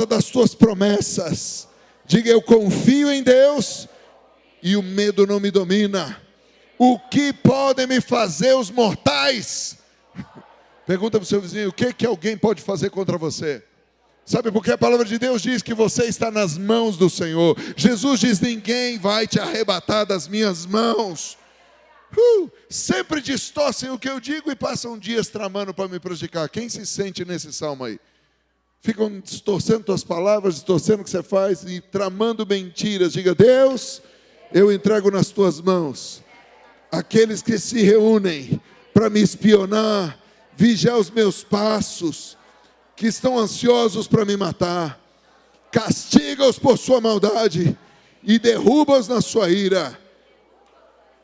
causa das tuas promessas. Diga: eu confio em Deus e o medo não me domina. O que podem me fazer os mortais? Pergunta para o seu vizinho: o que alguém pode fazer contra você? Sabe por que a palavra de Deus diz que você está nas mãos do Senhor? Jesus diz: ninguém vai te arrebatar das minhas mãos. Sempre distorcem o que eu digo e passam dias tramando para me prejudicar. Quem se sente nesse salmo aí? Ficam distorcendo tuas palavras, distorcendo o que você faz e tramando mentiras. Diga: Deus, eu entrego nas tuas mãos aqueles que se reúnem para me espionar, vigiar os meus passos, que estão ansiosos para me matar. Castiga-os por sua maldade e derruba-os na sua ira.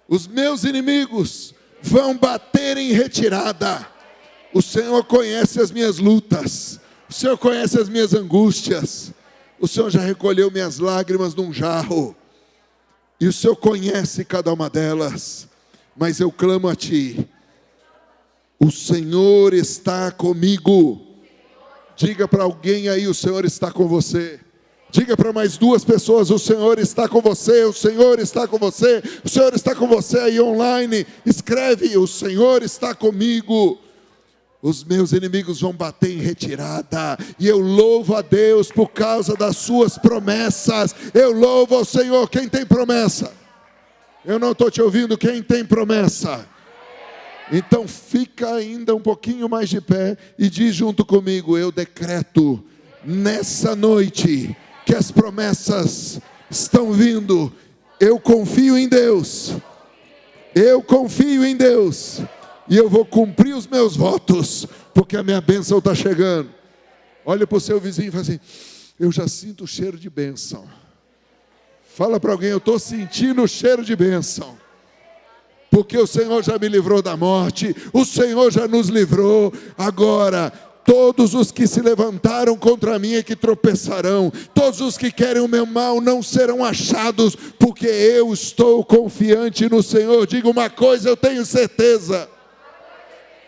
Os meus inimigos vão bater em retirada. O Senhor conhece as minhas lutas. O Senhor conhece as minhas angústias. O Senhor já recolheu minhas lágrimas num jarro. E o Senhor conhece cada uma delas. Mas eu clamo a Ti. O Senhor está comigo. Diga para alguém aí: o Senhor está com você. Diga para mais duas pessoas: o Senhor está com você, o Senhor está com você, o Senhor está com você aí online. Escreve: o Senhor está comigo. Os meus inimigos vão bater em retirada. E eu louvo a Deus por causa das suas promessas. Eu louvo ao Senhor. Quem tem promessa? Eu não estou te ouvindo. Quem tem promessa? Então fica ainda um pouquinho mais de pé e diz junto comigo: eu decreto nessa noite que as promessas estão vindo. Eu confio em Deus. Eu confio em Deus. E eu vou cumprir os meus votos, porque a minha bênção está chegando. Olha para o seu vizinho e fala assim: eu já sinto o cheiro de bênção. Fala para alguém: eu estou sentindo o cheiro de bênção. Porque o Senhor já me livrou da morte. O Senhor já nos livrou. Agora, todos os que se levantaram contra mim é que tropeçarão. Todos os que querem o meu mal não serão achados, porque eu estou confiante no Senhor. Diga uma coisa: eu tenho certeza.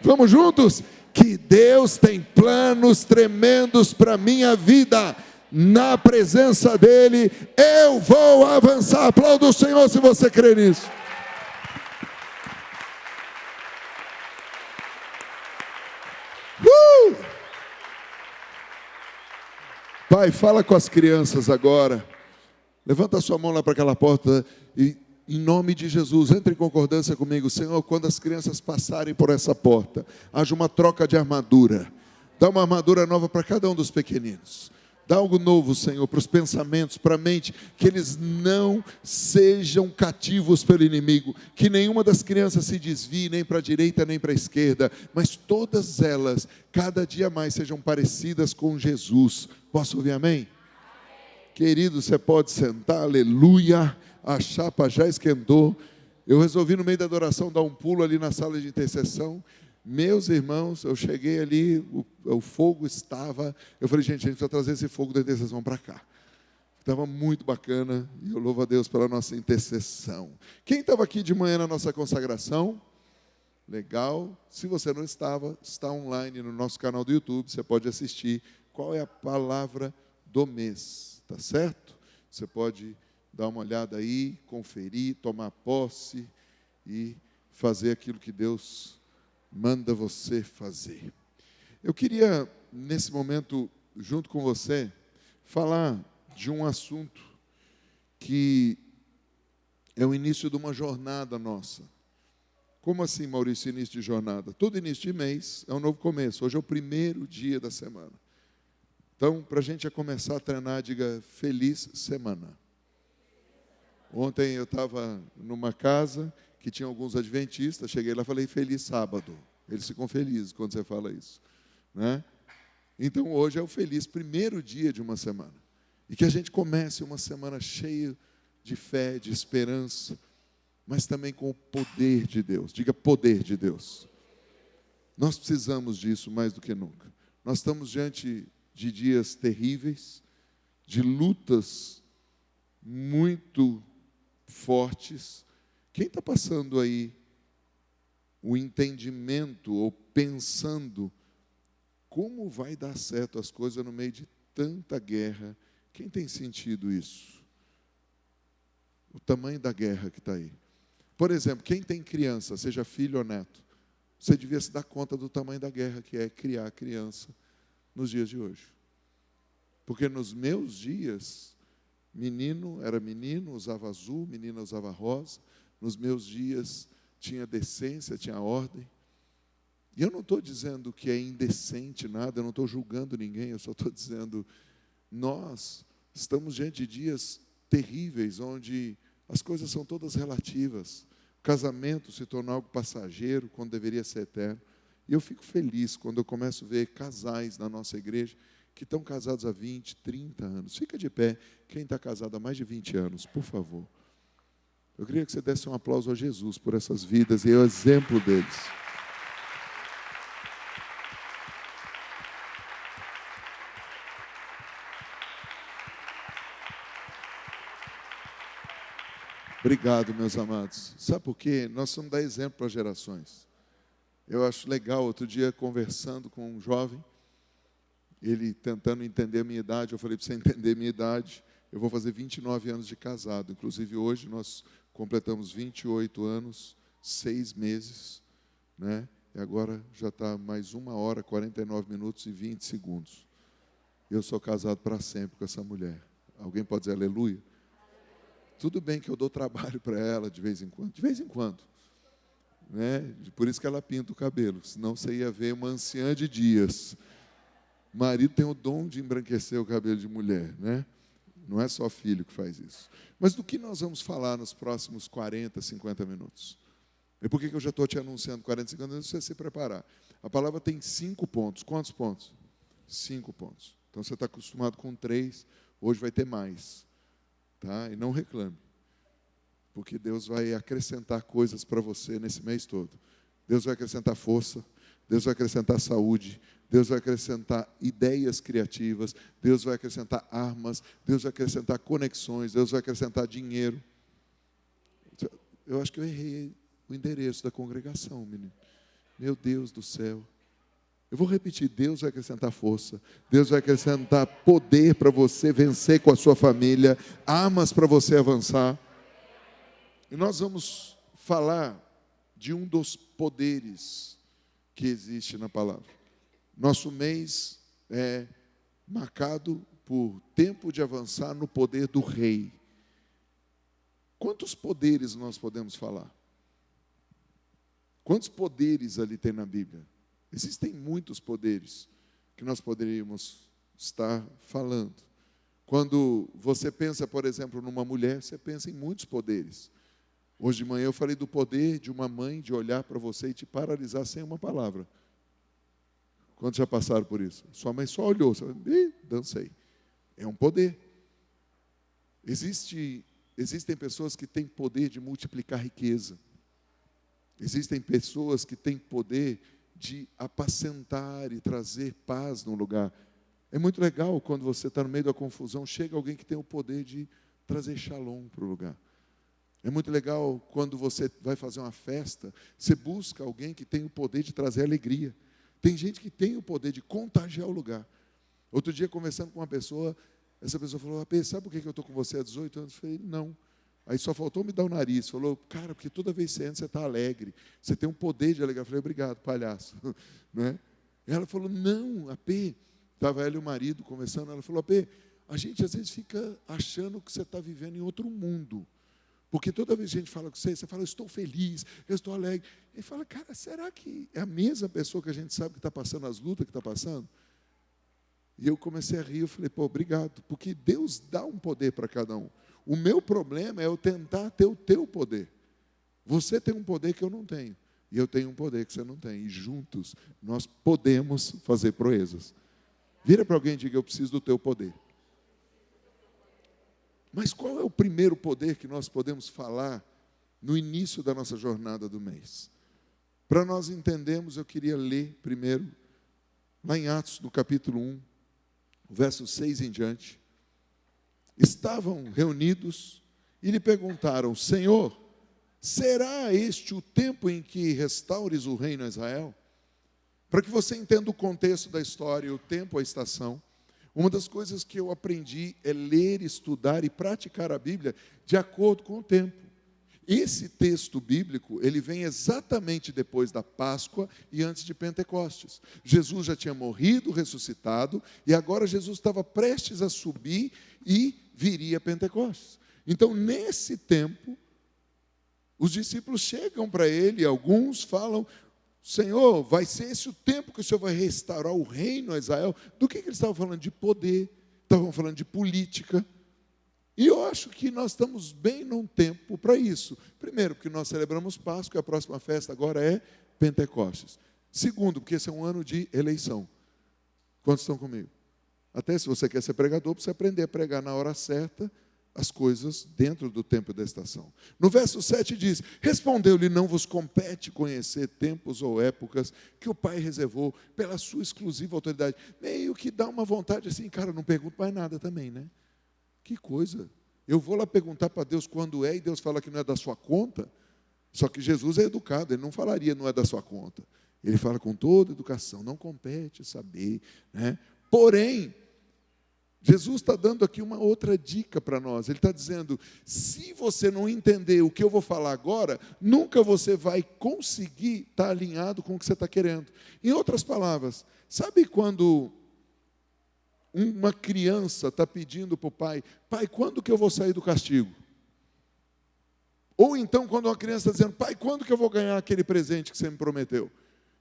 Vamos juntos? Que Deus tem planos tremendos para a minha vida. Na presença dEle, eu vou avançar. Aplauda o Senhor se você crê nisso. Pai, fala com as crianças agora. Levanta a sua mão lá para aquela porta e, em nome de Jesus, entre em concordância comigo. Senhor, quando as crianças passarem por essa porta, haja uma troca de armadura. Dá uma armadura nova para cada um dos pequeninos. Dá algo novo, Senhor, para os pensamentos, para a mente, que eles não sejam cativos pelo inimigo, que nenhuma das crianças se desvie nem para a direita nem para a esquerda, mas todas elas, cada dia mais, sejam parecidas com Jesus. Posso ouvir amém? Querido, você pode sentar, aleluia, a chapa já esquentou. Eu resolvi no meio da adoração dar um pulo ali na sala de intercessão. Meus irmãos, eu cheguei ali, o fogo estava, eu falei: gente, a gente precisa trazer esse fogo da intercessão para cá. Estava muito bacana, e eu louvo a Deus pela nossa intercessão. Quem estava aqui de manhã na nossa consagração? Legal. Se você não estava, está online no nosso canal do YouTube, você pode assistir. Qual é a palavra do mês? Tá certo? Você pode dar uma olhada aí, conferir, tomar posse e fazer aquilo que Deus manda você fazer. Eu queria, nesse momento, junto com você, falar de um assunto que é o início de uma jornada nossa. Como assim, Maurício, início de jornada? Todo início de mês é um novo começo. Hoje é o primeiro dia da semana. Então, para a gente já começar a treinar, diga: feliz semana. Ontem eu estava numa casa que tinha alguns adventistas, cheguei lá e falei: feliz sábado. Eles ficam felizes quando você fala isso, né? Então hoje é o feliz primeiro dia de uma semana. E que a gente comece uma semana cheia de fé, de esperança, mas também com o poder de Deus. Diga: poder de Deus. Nós precisamos disso mais do que nunca. Nós estamos diante de dias terríveis, de lutas muito fortes. Quem está passando aí o entendimento ou pensando como vai dar certo as coisas no meio de tanta guerra. Quem tem sentido isso? O tamanho da guerra que está aí. Por exemplo, quem tem criança, seja filho ou neto, você devia se dar conta do tamanho da guerra que é criar criança nos dias de hoje. Porque nos meus dias, menino era menino, usava azul, menina usava rosa. Nos meus dias tinha decência, tinha ordem. E eu não estou dizendo que é indecente nada, eu não estou julgando ninguém, eu só estou dizendo, nós estamos diante de dias terríveis, onde as coisas são todas relativas. O casamento se tornou algo passageiro, quando deveria ser eterno. E eu fico feliz quando eu começo a ver casais na nossa igreja que estão casados há 20, 30 anos. Fica de pé, quem está casado há mais de 20 anos, por favor. Eu queria que você desse um aplauso a Jesus por essas vidas e é o exemplo deles. Obrigado, meus amados. Sabe por quê? Nós somos dar exemplo para as gerações. Eu acho legal, outro dia conversando com um jovem, ele tentando entender a minha idade, eu falei, para você entender a minha idade, eu vou fazer 29 anos de casado. Inclusive hoje nós completamos 28 anos, 6 meses, né? E agora já está mais 1 hora, 49 minutos e 20 segundos. Eu sou casado para sempre com essa mulher. Alguém pode dizer aleluia? Tudo bem que eu dou trabalho para ela de vez em quando, né? Por isso que ela pinta o cabelo, senão você ia ver uma anciã de dias. O marido tem o dom de embranquecer o cabelo de mulher, né? Não é só filho que faz isso. Mas do que nós vamos falar nos próximos 40, 50 minutos? E por que eu já estou te anunciando 40, 50 minutos? Você se preparar. A palavra tem 5 pontos. Quantos pontos? 5 pontos. Então você está acostumado com 3, hoje vai ter mais. Tá? E não reclame, porque Deus vai acrescentar coisas para você nesse mês todo. Deus vai acrescentar força, Deus vai acrescentar saúde, Deus vai acrescentar ideias criativas, Deus vai acrescentar armas, Deus vai acrescentar conexões, Deus vai acrescentar dinheiro. Eu acho que eu errei o endereço da congregação, menino. Meu Deus do céu. Eu vou repetir, Deus vai acrescentar força, Deus vai acrescentar poder para você vencer com a sua família, armas para você avançar. E nós vamos falar de um dos poderes que existe na palavra. Nosso mês é marcado por tempo de avançar no poder do rei. Quantos poderes nós podemos falar? Quantos poderes ali tem na Bíblia? Existem muitos poderes que nós poderíamos estar falando. Quando você pensa, por exemplo, numa mulher, você pensa em muitos poderes. Hoje de manhã eu falei do poder de uma mãe de olhar para você e te paralisar sem uma palavra. Quantos já passaram por isso? Sua mãe só olhou, você dancei. É um poder. Existem pessoas que têm poder de multiplicar riqueza. Existem pessoas que têm poder de apacentar e trazer paz no lugar. É muito legal quando você está no meio da confusão, chega alguém que tem o poder de trazer shalom para o lugar. É muito legal quando você vai fazer uma festa, você busca alguém que tem o poder de trazer alegria. Tem gente que tem o poder de contagiar o lugar. Outro dia, conversando com uma pessoa, essa pessoa falou, AP, sabe por que eu estou com você há 18 anos? Eu falei, não. Aí só faltou me dar o nariz. Falou, cara, porque toda vez que você entra, você está alegre. Você tem um poder de alegrar. Eu falei, obrigado, palhaço. Né? Ela falou, não, AP. Estava ela e o marido conversando. Ela falou, AP, a gente às vezes fica achando que você está vivendo em outro mundo. Porque toda vez que a gente fala com você, você fala, eu estou feliz, eu estou alegre. Ele fala, cara, será que é a mesma pessoa que a gente sabe que está passando as lutas que está passando? E eu comecei a rir, eu falei, pô, obrigado, porque Deus dá um poder para cada um. O meu problema é eu tentar ter o teu poder. Você tem um poder que eu não tenho, e eu tenho um poder que você não tem. E juntos nós podemos fazer proezas. Vira para alguém e diga, eu preciso do teu poder. Mas qual é o primeiro poder que nós podemos falar no início da nossa jornada do mês? Para nós entendermos, eu queria ler primeiro, lá em Atos, no capítulo 1, verso 6 em diante. Estavam reunidos e lhe perguntaram, Senhor, será este o tempo em que restaures o reino a Israel? Para que você entenda o contexto da história, o tempo, a estação. Uma das coisas que eu aprendi é ler, estudar e praticar a Bíblia de acordo com o tempo. Esse texto bíblico, ele vem exatamente depois da Páscoa e antes de Pentecostes. Jesus já tinha morrido, ressuscitado, e agora Jesus estava prestes a subir e viria Pentecostes. Então, nesse tempo, os discípulos chegam para ele, alguns falam: Senhor, vai ser esse o tempo que o Senhor vai restaurar o reino a Israel? Do que eles estavam falando? De poder, estavam falando de política. E eu acho que nós estamos bem num tempo para isso. Primeiro, porque nós celebramos Páscoa, e a próxima festa agora é Pentecostes. Segundo, porque esse é um ano de eleição. Quantos estão comigo? Até se você quer ser pregador, precisa aprender a pregar na hora certa as coisas dentro do tempo e da estação. No verso 7 diz: respondeu-lhe, não vos compete conhecer tempos ou épocas que o Pai reservou pela sua exclusiva autoridade. Meio que dá uma vontade assim, cara, não pergunto mais nada também, né? Que coisa, eu vou lá perguntar para Deus quando é, e Deus fala que não é da sua conta. Só que Jesus é educado, ele não falaria não é da sua conta. Ele fala com toda educação, não compete saber, né? Porém, Jesus está dando aqui uma outra dica para nós. Ele está dizendo: se você não entender o que eu vou falar agora, nunca você vai conseguir estar alinhado com o que você está querendo. Em outras palavras, sabe quando uma criança está pedindo para o pai: pai, quando que eu vou sair do castigo? Ou então quando uma criança está dizendo: pai, quando que eu vou ganhar aquele presente que você me prometeu?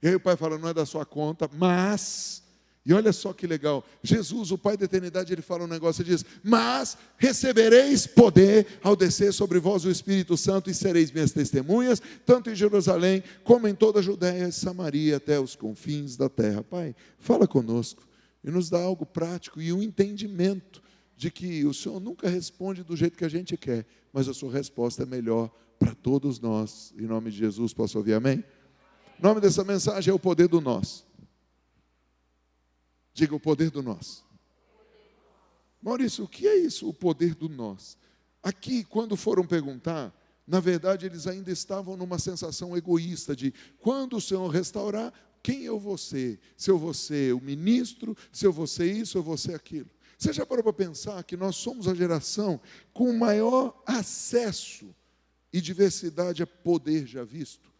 E aí o pai fala: não é da sua conta, mas... E olha só que legal, Jesus, o Pai da eternidade, ele fala um negócio, ele diz: mas recebereis poder ao descer sobre vós o Espírito Santo e sereis minhas testemunhas, tanto em Jerusalém como em toda a Judéia e Samaria, até os confins da terra. Pai, fala conosco e nos dá algo prático e um entendimento de que o Senhor nunca responde do jeito que a gente quer, mas a sua resposta é melhor para todos nós. Em nome de Jesus, posso ouvir amém? O nome dessa mensagem é o poder do nós. Diga: o poder do nós. Maurício, o que é isso, o poder do nós? Aqui, quando foram perguntar, na verdade, eles ainda estavam numa sensação egoísta de: quando o Senhor restaurar, quem eu vou ser? Se eu vou ser o ministro, se eu vou ser isso, eu vou ser aquilo. Você já parou para pensar que nós somos a geração com maior acesso e diversidade a poder já visto?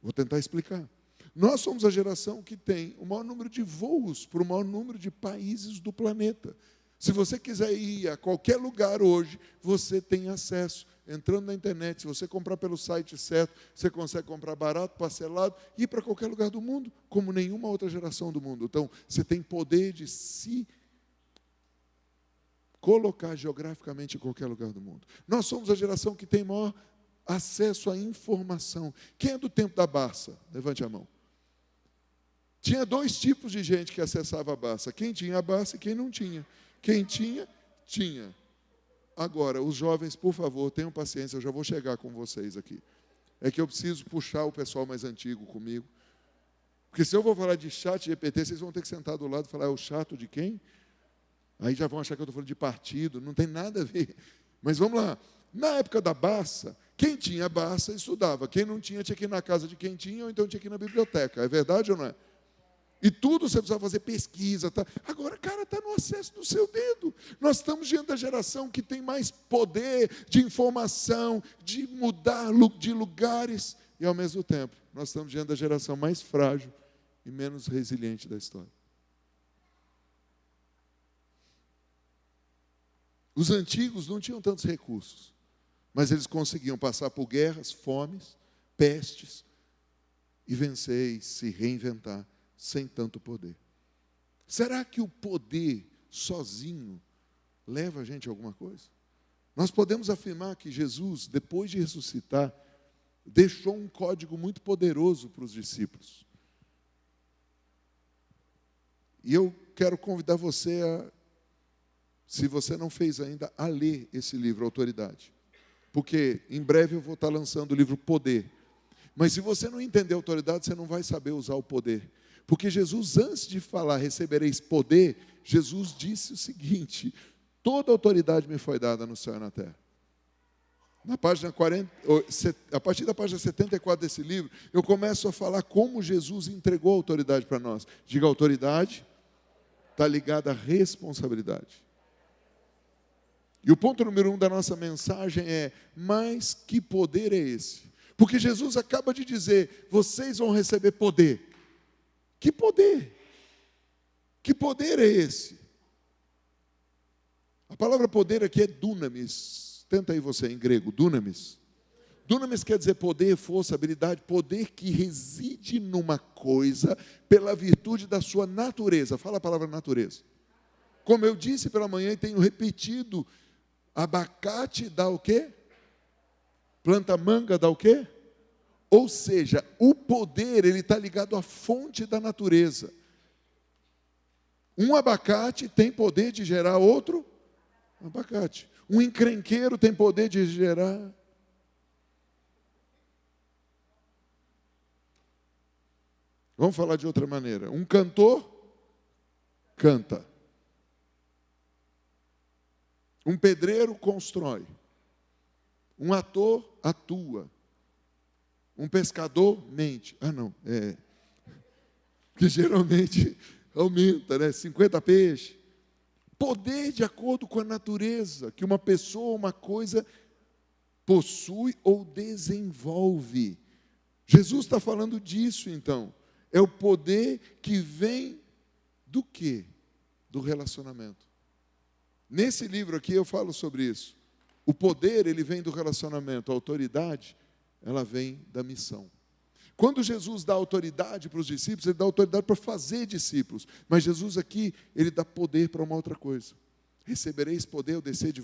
Vou tentar explicar. Nós somos a geração que tem o maior número de voos para o maior número de países do planeta. Se você quiser ir a qualquer lugar hoje, você tem acesso. Entrando na internet, se você comprar pelo site certo, você consegue comprar barato, parcelado, e ir para qualquer lugar do mundo, como nenhuma outra geração do mundo. Então, você tem poder de se colocar geograficamente em qualquer lugar do mundo. Nós somos a geração que tem maior acesso à informação. Quem é do tempo da Barça? Levante a mão. Tinha dois tipos de gente que acessava a Barça: quem tinha a Barça e quem não tinha. Quem tinha, tinha. Agora, os jovens, por favor, tenham paciência, eu já vou chegar com vocês aqui. É que eu preciso puxar o pessoal mais antigo comigo. Porque se eu vou falar de chat GPT, vocês vão ter que sentar do lado e falar: é o chato de quem? Aí já vão achar que eu estou falando de partido, não tem nada a ver. Mas vamos lá. Na época da Barça, quem tinha a Barça estudava. Quem não tinha, tinha que ir na casa de quem tinha, ou então tinha que ir na biblioteca. É verdade ou não é? E tudo você precisa fazer pesquisa. Tá? Agora, cara, está no acesso do seu dedo. Nós estamos diante da geração que tem mais poder de informação, de mudar de lugares. E, ao mesmo tempo, nós estamos diante da geração mais frágil e menos resiliente da história. Os antigos não tinham tantos recursos, mas eles conseguiam passar por guerras, fomes, pestes, e vencer e se reinventar sem tanto poder. Será que o poder sozinho leva a gente a alguma coisa? Nós podemos afirmar que Jesus, depois de ressuscitar, deixou um código muito poderoso para os discípulos. E eu quero convidar você a, se você não fez ainda, a ler esse livro, Autoridade. Porque em breve eu vou estar lançando o livro Poder. Mas se você não entender a autoridade, você não vai saber usar o poder. Porque Jesus, antes de falar, recebereis poder, Jesus disse o seguinte: toda autoridade me foi dada no céu e na terra. Na página 40, a partir da página 74 desse livro, eu começo a falar como Jesus entregou a autoridade para nós. Diga: autoridade está ligado à responsabilidade. E o ponto número 1 da nossa mensagem é: mas que poder é esse? Porque Jesus acaba de dizer: vocês vão receber poder. Que poder? Que poder é esse? A palavra poder aqui é dunamis. Tenta aí você em grego, dunamis. Dunamis quer dizer poder, força, habilidade, poder que reside numa coisa pela virtude da sua natureza. Fala a palavra natureza. Como eu disse pela manhã e tenho repetido, abacate dá o quê? Planta manga dá o quê? Ou seja, o poder, ele está ligado à fonte da natureza. Um abacate tem poder de gerar outro abacate. Um encrenqueiro tem poder de gerar. Vamos falar de outra maneira. Um cantor canta. Um pedreiro constrói. Um ator atua. Um pescador mente. Porque geralmente aumenta, né? 50 peixes. Poder de acordo com a natureza que uma pessoa, uma coisa possui ou desenvolve. Jesus está falando disso, então. É o poder que vem do quê? Do relacionamento. Nesse livro aqui eu falo sobre isso. O poder, ele vem do relacionamento. A autoridade, ela vem da missão. Quando Jesus dá autoridade para os discípulos, ele dá autoridade para fazer discípulos. Mas Jesus aqui, ele dá poder para uma outra coisa. Recebereis poder ao descer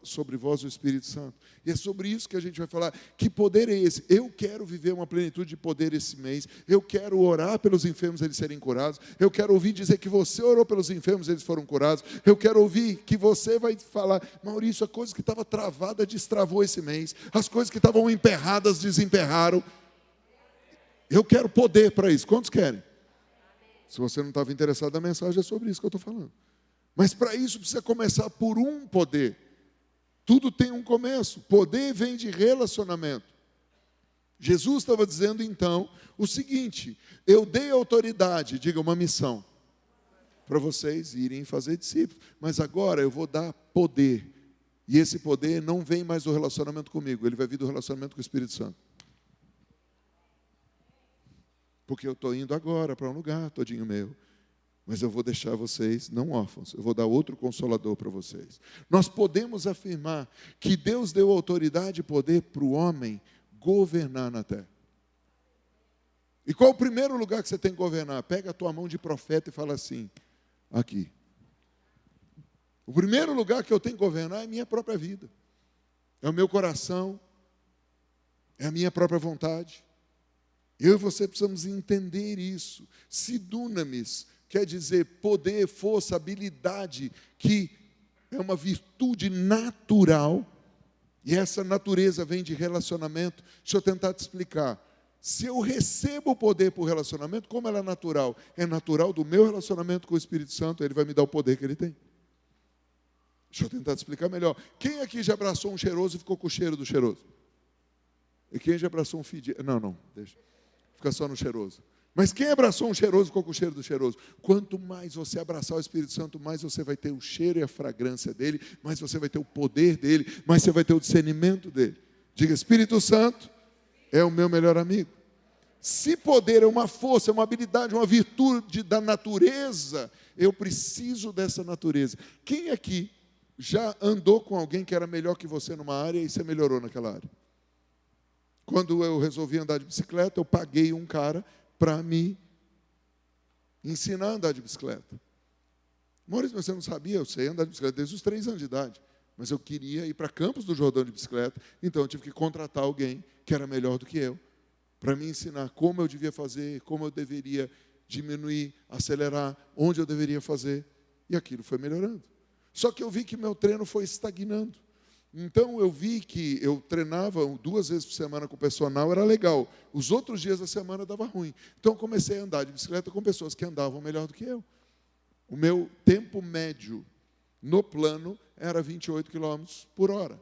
sobre vós o Espírito Santo. E é sobre isso que a gente vai falar. Que poder é esse? Eu quero viver uma plenitude de poder esse mês. Eu quero orar pelos enfermos, eles serem curados. Eu quero ouvir dizer que você orou pelos enfermos, eles foram curados. Eu quero ouvir que você vai falar: Maurício, a coisa que estava travada destravou esse mês. As coisas que estavam emperradas desemperraram. Eu quero poder para isso. Quantos querem? Se você não estava interessado na mensagem, é sobre isso que eu estou falando. Mas para isso precisa começar por um poder. Tudo tem um começo. Poder vem de relacionamento. Jesus estava dizendo então o seguinte: eu dei autoridade, diga uma missão, para vocês irem fazer discípulos. Mas agora eu vou dar poder. E esse poder não vem mais do relacionamento comigo, ele vai vir do relacionamento com o Espírito Santo. Porque eu estou indo agora para um lugar todinho meu. Mas eu vou deixar vocês não órfãos. Eu vou dar outro consolador para vocês. Nós podemos afirmar que Deus deu autoridade e poder para o homem governar na terra. E qual é o primeiro lugar que você tem que governar? Pega a tua mão de profeta e fala assim: aqui. O primeiro lugar que eu tenho que governar é a minha própria vida. É o meu coração. É a minha própria vontade. Eu e você precisamos entender isso. Se dunamis quer dizer poder, força, habilidade, que é uma virtude natural, e essa natureza vem de relacionamento. Deixa eu tentar te explicar. Se eu recebo o poder por relacionamento, como ela é natural? É natural do meu relacionamento com o Espírito Santo, ele vai me dar o poder que ele tem. Deixa eu tentar te explicar melhor. Quem aqui já abraçou um cheiroso e ficou com o cheiro do cheiroso? E quem já abraçou um fedido? Não, deixa. Fica só no cheiroso. Mas quem abraçou um cheiroso ficou com o cheiro do cheiroso? Quanto mais você abraçar o Espírito Santo, mais você vai ter o cheiro e a fragrância dele, mais você vai ter o poder dele, mais você vai ter o discernimento dele. Diga: Espírito Santo é o meu melhor amigo. Se poder é uma força, é uma habilidade, uma virtude da natureza, eu preciso dessa natureza. Quem aqui já andou com alguém que era melhor que você numa área e você melhorou naquela área? Quando eu resolvi andar de bicicleta, eu paguei um cara para me ensinar a andar de bicicleta. Maurício, você não sabia? Eu sei andar de bicicleta desde os 3 anos de idade. Mas eu queria ir para Campos do Jordão de bicicleta, então eu tive que contratar alguém que era melhor do que eu, para me ensinar como eu devia fazer, como eu deveria diminuir, acelerar, onde eu deveria fazer. E aquilo foi melhorando. Só que eu vi que meu treino foi estagnando. Então eu vi que eu treinava 2 vezes por semana com o personal, era legal. Os outros dias da semana dava ruim. Então eu comecei a andar de bicicleta com pessoas que andavam melhor do que eu. O meu tempo médio no plano era 28 km por hora.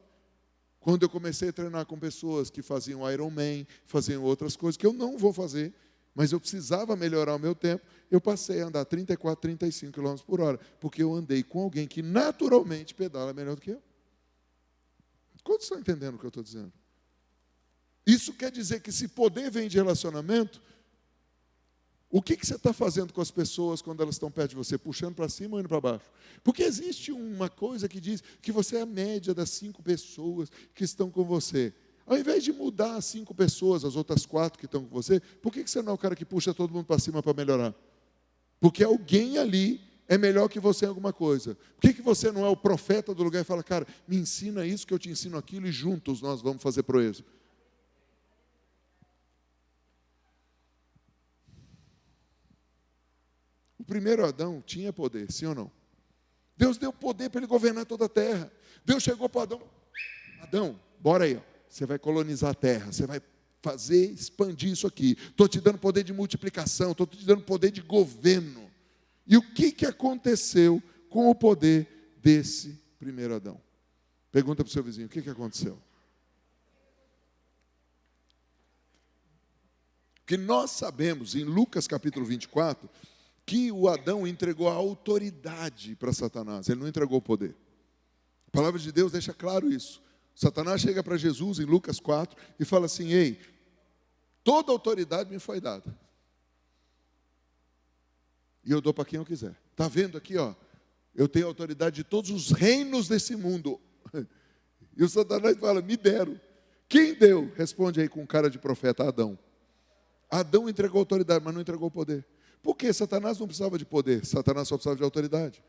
Quando eu comecei a treinar com pessoas que faziam Ironman, faziam outras coisas que eu não vou fazer, mas eu precisava melhorar o meu tempo, eu passei a andar 34, 35 km por hora, porque eu andei com alguém que naturalmente pedala melhor do que eu. Quantos estão entendendo o que eu estou dizendo? Isso quer dizer que se poder vem de relacionamento, o que você está fazendo com as pessoas quando elas estão perto de você? Puxando para cima ou indo para baixo? Porque existe uma coisa que diz que você é a média das 5 pessoas que estão com você. Ao invés de mudar as 5 pessoas, as outras 4 que estão com você, por que você não é o cara que puxa todo mundo para cima para melhorar? Porque alguém ali é melhor que você em alguma coisa. Por que você não é o profeta do lugar e fala, cara, me ensina isso que eu te ensino aquilo e juntos nós vamos fazer proeza? O primeiro Adão tinha poder, sim ou não? Deus deu poder para ele governar toda a terra. Deus chegou para Adão, Adão, bora aí, ó. Você vai colonizar a terra, você vai fazer, expandir isso aqui. Estou te dando poder de multiplicação, estou te dando poder de governo. E o que aconteceu com o poder desse primeiro Adão? Pergunta para o seu vizinho, o que aconteceu? Que nós sabemos, em Lucas capítulo 24, que o Adão entregou a autoridade para Satanás, ele não entregou o poder. A palavra de Deus deixa claro isso. Satanás chega para Jesus em Lucas 4 e fala assim, ei, toda autoridade me foi dada. E eu dou para quem eu quiser. Está vendo aqui, ó? Eu tenho autoridade de todos os reinos desse mundo. E o Satanás fala, me deram. Quem deu? Responde aí com cara de profeta, Adão. Adão entregou autoridade, mas não entregou poder. Por quê? Satanás não precisava de poder, Satanás só precisava de autoridade.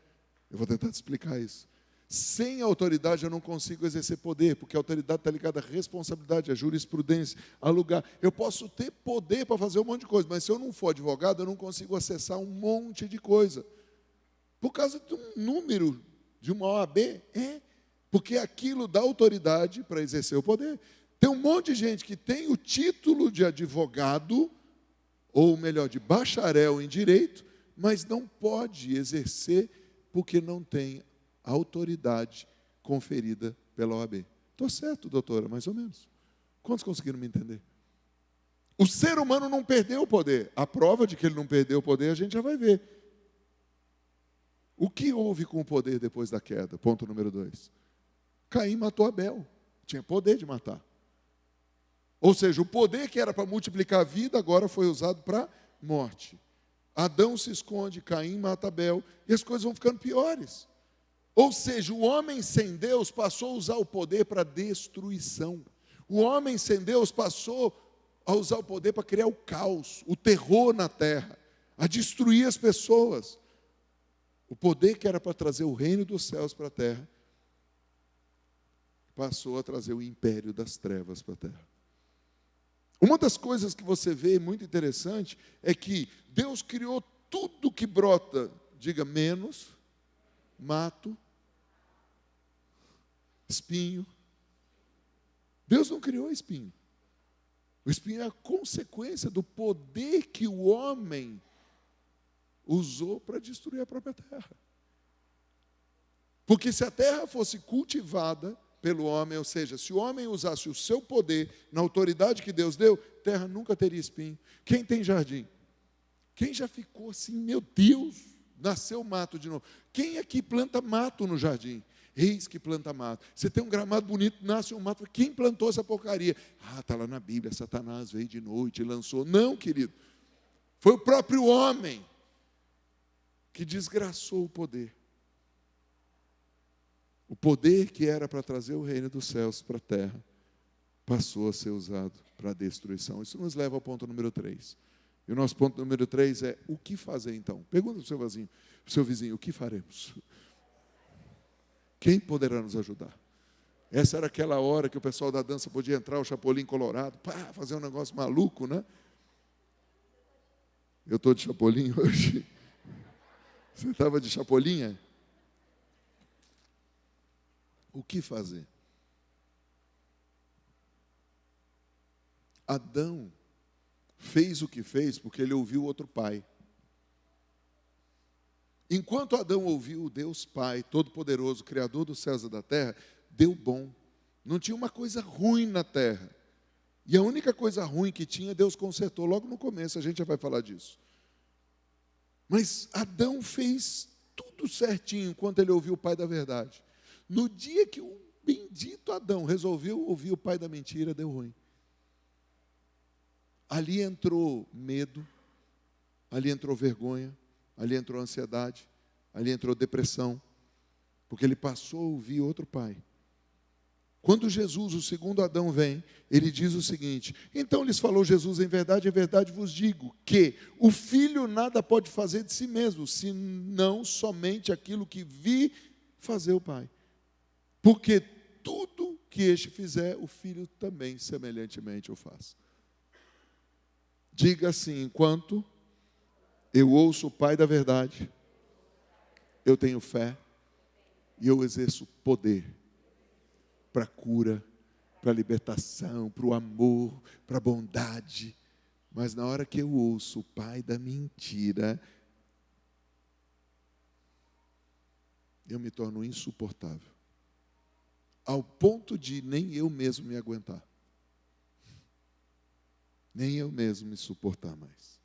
Eu vou tentar te explicar isso. Sem autoridade eu não consigo exercer poder, porque a autoridade está ligada à responsabilidade, à jurisprudência, a lugar. Eu posso ter poder para fazer um monte de coisa, mas se eu não for advogado, eu não consigo acessar um monte de coisa. Por causa de um número de uma OAB, porque aquilo dá autoridade para exercer o poder. Tem um monte de gente que tem o título de advogado, ou melhor, de bacharel em direito, mas não pode exercer porque não tem autoridade conferida pela OAB. Estou certo, doutora, mais ou menos. Quantos conseguiram me entender? O ser humano não perdeu o poder. A prova de que ele não perdeu o poder, a gente já vai ver. O que houve com o poder depois da queda? Ponto número 2. Caim matou Abel. Tinha poder de matar. Ou seja, o poder que era para multiplicar a vida, agora foi usado para morte. Adão se esconde, Caim mata Abel, e as coisas vão ficando piores. Ou seja, o homem sem Deus passou a usar o poder para destruição. O homem sem Deus passou a usar o poder para criar o caos, o terror na terra, a destruir as pessoas. O poder que era para trazer o reino dos céus para a terra, passou a trazer o império das trevas para a terra. Uma das coisas que você vê muito interessante é que Deus criou tudo que brota, diga menos, mato, espinho. Deus não criou espinho. O espinho é a consequência do poder que o homem usou para destruir a própria terra. Porque se a terra fosse cultivada pelo homem, ou seja, se o homem usasse o seu poder na autoridade que Deus deu, a terra nunca teria espinho. Quem tem jardim? Quem já ficou assim, meu Deus, nasceu mato de novo? Quem aqui planta mato no jardim? Eis que planta mato. Você tem um gramado bonito, nasce um mato. Quem plantou essa porcaria? Ah, está lá na Bíblia, Satanás veio de noite e lançou. Não, querido. Foi o próprio homem que desgraçou o poder. O poder que era para trazer o reino dos céus para a terra, passou a ser usado para a destruição. Isso nos leva ao ponto número 3. E o nosso ponto número 3 é, o que fazer então? Pergunta para o seu vizinho, o que faremos? Quem poderá nos ajudar? Essa era aquela hora que o pessoal da dança podia entrar, o Chapolin Colorado, fazer um negócio maluco, né? Eu estou de Chapolin hoje. Você estava de Chapolinha? O que fazer? Adão fez o que fez porque ele ouviu outro pai. Enquanto Adão ouviu o Deus Pai, Todo-Poderoso, Criador dos céus e da terra, deu bom. Não tinha uma coisa ruim na terra. E a única coisa ruim que tinha, Deus consertou logo no começo, a gente já vai falar disso. Mas Adão fez tudo certinho enquanto ele ouviu o pai da verdade. No dia que o bendito Adão resolveu ouvir o pai da mentira, deu ruim. Ali entrou medo, ali entrou vergonha, ali entrou ansiedade, ali entrou depressão, porque ele passou a ouvir outro pai. Quando Jesus, o segundo Adão, vem, ele diz o seguinte: então lhes falou Jesus, em verdade vos digo, que o filho nada pode fazer de si mesmo, senão somente aquilo que vi fazer o pai. Porque tudo que este fizer, o filho também semelhantemente o faz. Diga assim: enquanto eu ouço o pai da verdade, eu tenho fé e eu exerço poder para a cura, para a libertação, para o amor, para a bondade. Mas na hora que eu ouço o pai da mentira, eu me torno insuportável, ao ponto de nem eu mesmo me aguentar, nem eu mesmo me suportar mais.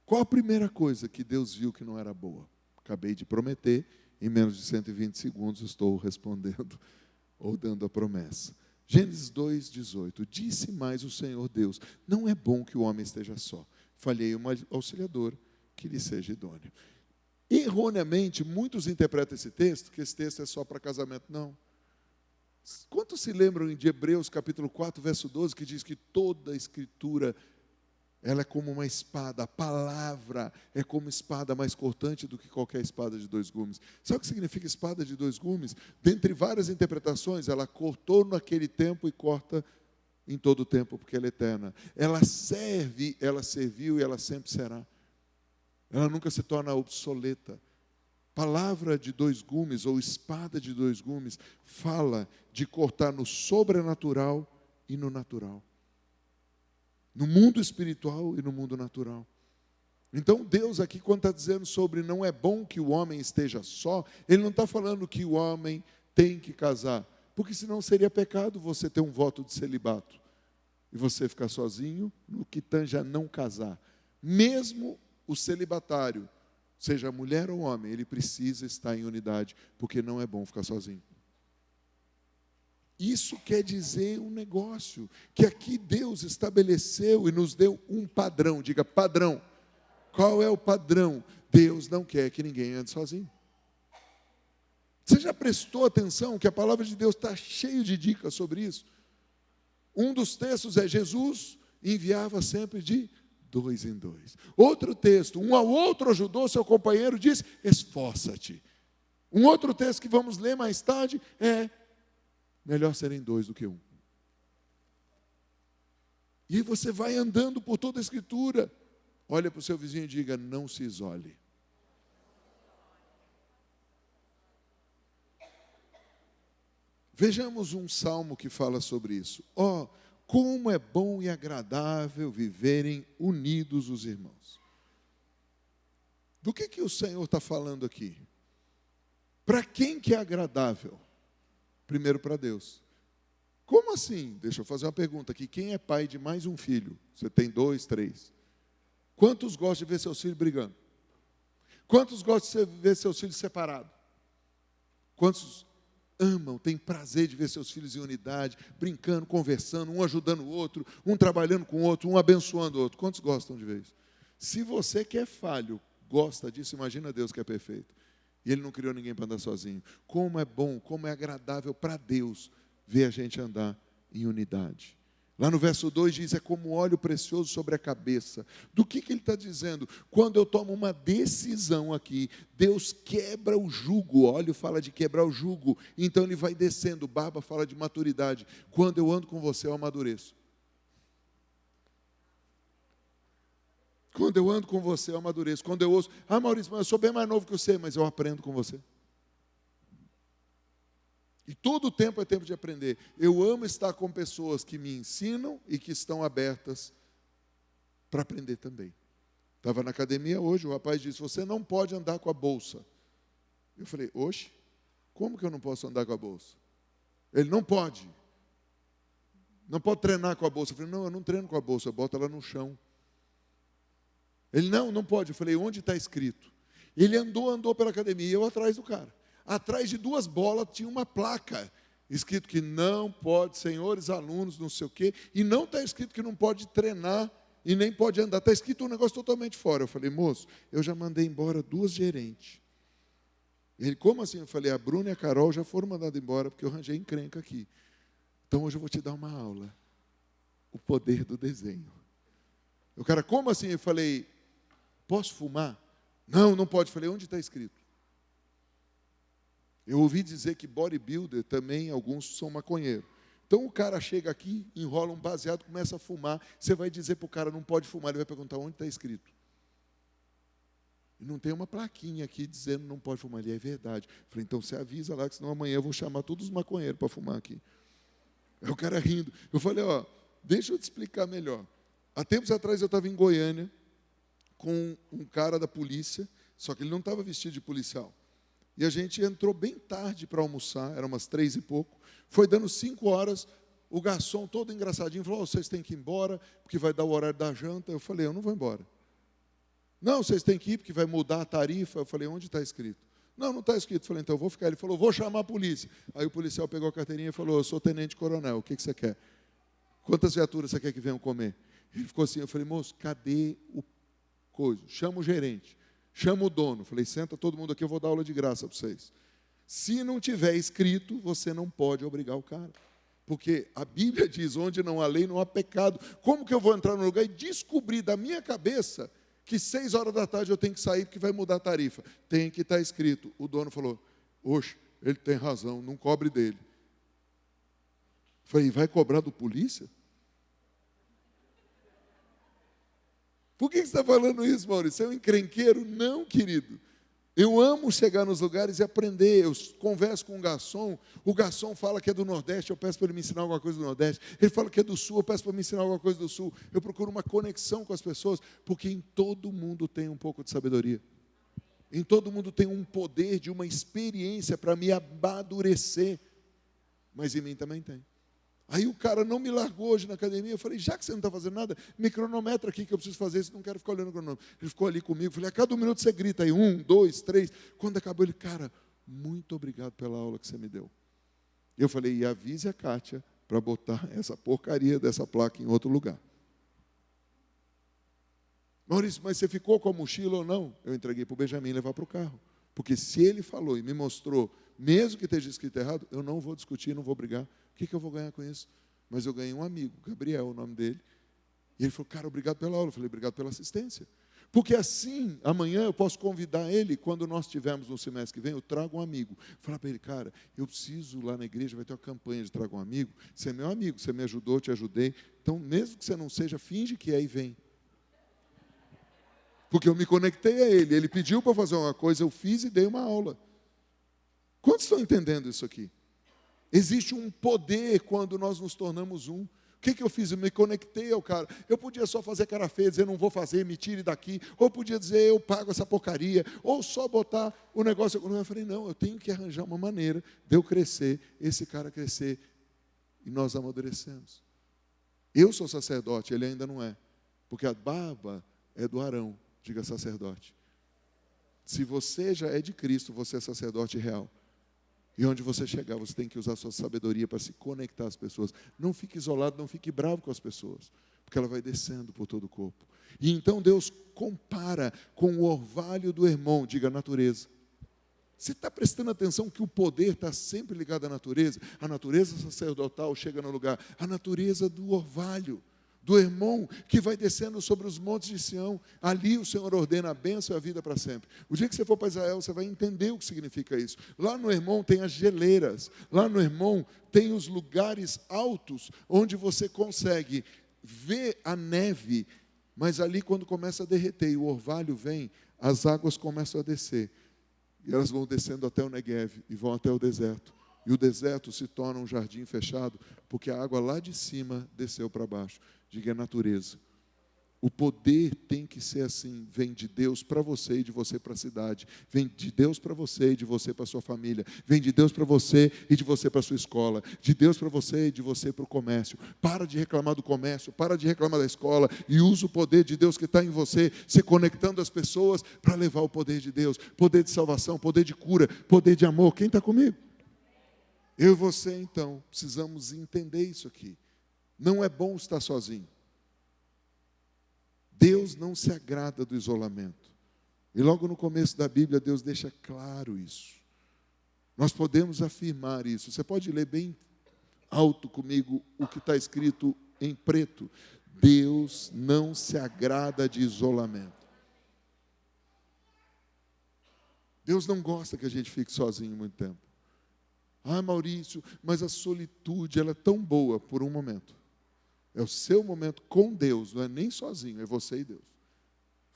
Qual a primeira coisa que Deus viu que não era boa? Acabei de prometer, em menos de 120 segundos estou respondendo ou dando a promessa. Gênesis 2:18. Disse mais o Senhor Deus: não é bom que o homem esteja só. Falhei uma auxiliadora que lhe seja idôneo. Erroneamente, muitos interpretam esse texto, que esse texto é só para casamento. Não. Quantos se lembram de Hebreus capítulo 4, verso 12, que diz que toda a escritura, ela é como uma espada, a palavra é como espada mais cortante do que qualquer espada de dois gumes. Sabe o que significa espada de dois gumes? Dentre várias interpretações, ela cortou naquele tempo e corta em todo o tempo, porque ela é eterna. Ela serve, ela serviu e ela sempre será. Ela nunca se torna obsoleta. Palavra de dois gumes ou espada de dois gumes fala de cortar no sobrenatural e no natural. No mundo espiritual e no mundo natural. Então Deus aqui, quando está dizendo sobre não é bom que o homem esteja só, Ele não está falando que o homem tem que casar, porque senão seria pecado você ter um voto de celibato e você ficar sozinho no que tange a não casar. Mesmo o celibatário, seja mulher ou homem, ele precisa estar em unidade, porque não é bom ficar sozinho. Isso quer dizer um negócio, que aqui Deus estabeleceu e nos deu um padrão. Diga padrão. Qual é o padrão? Deus não quer que ninguém ande sozinho. Você já prestou atenção que a palavra de Deus está cheia de dicas sobre isso? Um dos textos é: Jesus enviava sempre de 2 em 2. Outro texto: um ao outro ajudou seu companheiro, diz: esforça-te. Um outro texto que vamos ler mais tarde é: melhor serem 2 do que 1. E aí você vai andando por toda a Escritura. Olha para o seu vizinho e diga: não se isole. Vejamos um salmo que fala sobre isso. Como é bom e agradável viverem unidos os irmãos. Do que o Senhor está falando aqui? Para quem que é agradável? Primeiro para Deus. Como assim? Deixa eu fazer uma pergunta aqui. Quem é pai de mais um filho? Você tem 2, 3. Quantos gostam de ver seus filhos brigando? Quantos gostam de ver seus filhos separados? Quantos amam, têm prazer de ver seus filhos em unidade, brincando, conversando, um ajudando o outro, um trabalhando com o outro, um abençoando o outro? Quantos gostam de ver isso? Se você que é falho, gosta disso, imagina Deus que é perfeito. E Ele não criou ninguém para andar sozinho. Como é bom, como é agradável para Deus ver a gente andar em unidade. Lá no verso 2 diz: é como óleo precioso sobre a cabeça. Do que ele está dizendo? Quando eu tomo uma decisão aqui, Deus quebra o jugo. Óleo fala de quebrar o jugo, então ele vai descendo. Barba fala de maturidade. Quando eu ando com você, eu amadureço. Quando eu ando com você, eu amadureço. Quando eu ouço: Maurício, mas eu sou bem mais novo que você, mas eu aprendo com você. E todo o tempo é tempo de aprender. Eu amo estar com pessoas que me ensinam e que estão abertas para aprender também. Estava na academia hoje, o rapaz disse: você não pode andar com a bolsa. Eu falei: oxe, como que eu não posso andar com a bolsa? Ele: não pode. Não pode treinar com a bolsa. Eu falei, não, eu não treino com a bolsa, eu boto ela no chão. Ele, não pode. Eu falei, onde está escrito? Ele andou pela academia, e eu atrás do cara. Atrás de 2 bolas tinha uma placa, escrito que não pode, senhores alunos, não sei o quê, e não está escrito que não pode treinar e nem pode andar. Está escrito um negócio totalmente fora. Eu falei, moço, eu já mandei embora 2 gerentes. Ele, como assim? Eu falei, a Bruna e a Carol já foram mandadas embora, porque eu arranjei encrenca aqui. Então hoje eu vou te dar uma aula. O poder do desenho. O cara, como assim? Eu falei, posso fumar? Não, não pode. Eu falei, onde está escrito? Eu ouvi dizer que bodybuilder também, alguns são maconheiros. Então o cara chega aqui, enrola um baseado, começa a fumar. Você vai dizer para o cara, não pode fumar. Ele vai perguntar, onde está escrito? E não tem uma plaquinha aqui dizendo não pode fumar. Ele, é verdade. Eu falei, então você avisa lá, que senão amanhã eu vou chamar todos os maconheiros para fumar aqui. Aí o cara rindo. Eu falei, deixa eu te explicar melhor. Há tempos atrás eu estava em Goiânia com um cara da polícia, só que ele não estava vestido de policial. E a gente entrou bem tarde para almoçar, eram umas 3 e pouco. Foi dando 5 horas, o garçom todo engraçadinho falou, vocês têm que ir embora, porque vai dar o horário da janta. Eu falei, eu não vou embora. Não, vocês têm que ir, porque vai mudar a tarifa. Eu falei, onde está escrito? Não, não está escrito. Eu falei, então eu vou ficar. Ele falou, vou chamar a polícia. Aí o policial pegou a carteirinha e falou, eu sou tenente-coronel, o que você quer? Quantas viaturas você quer que venham comer? Ele ficou assim, eu falei, moço, cadê o coisa? Chama o gerente, chama o dono. Eu falei, senta todo mundo aqui, eu vou dar aula de graça para vocês. Se não tiver escrito, você não pode obrigar o cara. Porque a Bíblia diz, onde não há lei, não há pecado. Como que eu vou entrar no lugar e descobrir da minha cabeça que 6 horas da tarde eu tenho que sair porque vai mudar a tarifa? Tem que estar escrito. O dono falou, oxe, ele tem razão, não cobre dele. Eu falei, vai cobrar do polícia? Por que você está falando isso, Maurício? Você é um encrenqueiro? Não, querido. Eu amo chegar nos lugares e aprender. Eu converso com um garçom, o garçom fala que é do Nordeste, eu peço para ele me ensinar alguma coisa do Nordeste. Ele fala que é do Sul, eu peço para me ensinar alguma coisa do Sul. Eu procuro uma conexão com as pessoas, porque em todo mundo tem um pouco de sabedoria. Em todo mundo tem um poder de uma experiência para me amadurecer. Mas em mim também tem. Aí o cara não me largou hoje na academia. Eu falei, já que você não está fazendo nada, me cronometra aqui que eu preciso fazer isso, não quero ficar olhando o cronômetro. Ele ficou ali comigo, eu falei, a cada 1 minuto você grita aí, 1, 2, 3. Quando acabou, ele, cara, muito obrigado pela aula que você me deu. Eu falei, e avise a Kátia para botar essa porcaria dessa placa em outro lugar. Maurício, mas você ficou com a mochila ou não? Eu entreguei para o Benjamin levar para o carro. Porque se ele falou e me mostrou, mesmo que esteja escrito errado, eu não vou discutir, não vou brigar. O que eu vou ganhar com isso? Mas eu ganhei um amigo, Gabriel, o nome dele. E ele falou, cara, obrigado pela aula. Eu falei, obrigado pela assistência. Porque assim, amanhã eu posso convidar ele, quando nós estivermos no semestre que vem, eu trago um amigo. Falar para ele, cara, eu preciso lá na igreja, vai ter uma campanha de trago um amigo. Você é meu amigo, você me ajudou, eu te ajudei. Então, mesmo que você não seja, finge que é e vem. Porque eu me conectei a ele. Ele pediu para fazer uma coisa, eu fiz e dei uma aula. Quantos estão entendendo isso aqui? Existe um poder quando nós nos tornamos um. O que eu fiz? Eu me conectei ao cara. Eu podia só fazer cara feia, dizer não vou fazer, me tire daqui. Ou podia dizer eu pago essa porcaria. Ou só botar o negócio. Eu falei, não, eu tenho que arranjar uma maneira de eu crescer, esse cara crescer. E nós amadurecemos. Eu sou sacerdote, ele ainda não é. Porque a barba é do Arão, diga sacerdote. Se você já é de Cristo, você é sacerdote real. E onde você chegar, você tem que usar a sua sabedoria para se conectar às pessoas. Não fique isolado, não fique bravo com as pessoas, porque ela vai descendo por todo o corpo. E então Deus compara com o orvalho do irmão, diga natureza. Você está prestando atenção que o poder está sempre ligado à natureza? A natureza sacerdotal chega no lugar, a natureza do orvalho, do irmão que vai descendo sobre os montes de Sião. Ali o Senhor ordena a bênção e a vida para sempre. O dia que você for para Israel, você vai entender o que significa isso. Lá no Hermon tem as geleiras. Lá no Hermon tem os lugares altos, onde você consegue ver a neve. Mas ali quando começa a derreter e o orvalho vem, as águas começam a descer. E elas vão descendo até o Negev e vão até o deserto. E o deserto se torna um jardim fechado, porque a água lá de cima desceu para baixo. Diga, é natureza. O poder tem que ser assim, vem de Deus para você e de você para a cidade. Vem de Deus para você e de você para a sua família. Vem de Deus para você e de você para a sua escola. De Deus para você e de você para o comércio. Para de reclamar do comércio, para de reclamar da escola e usa o poder de Deus que está em você, se conectando às pessoas para levar o poder de Deus. Poder de salvação, poder de cura, poder de amor. Quem está comigo? Eu e você, então, precisamos entender isso aqui. Não é bom estar sozinho. Deus não se agrada do isolamento. E logo no começo da Bíblia, Deus deixa claro isso. Nós podemos afirmar isso. Você pode ler bem alto comigo o que está escrito em preto. Deus não se agrada de isolamento. Deus não gosta que a gente fique sozinho muito tempo. Ah, Maurício, mas a solitude ela é tão boa por um momento. É o seu momento com Deus, não é nem sozinho, é você e Deus.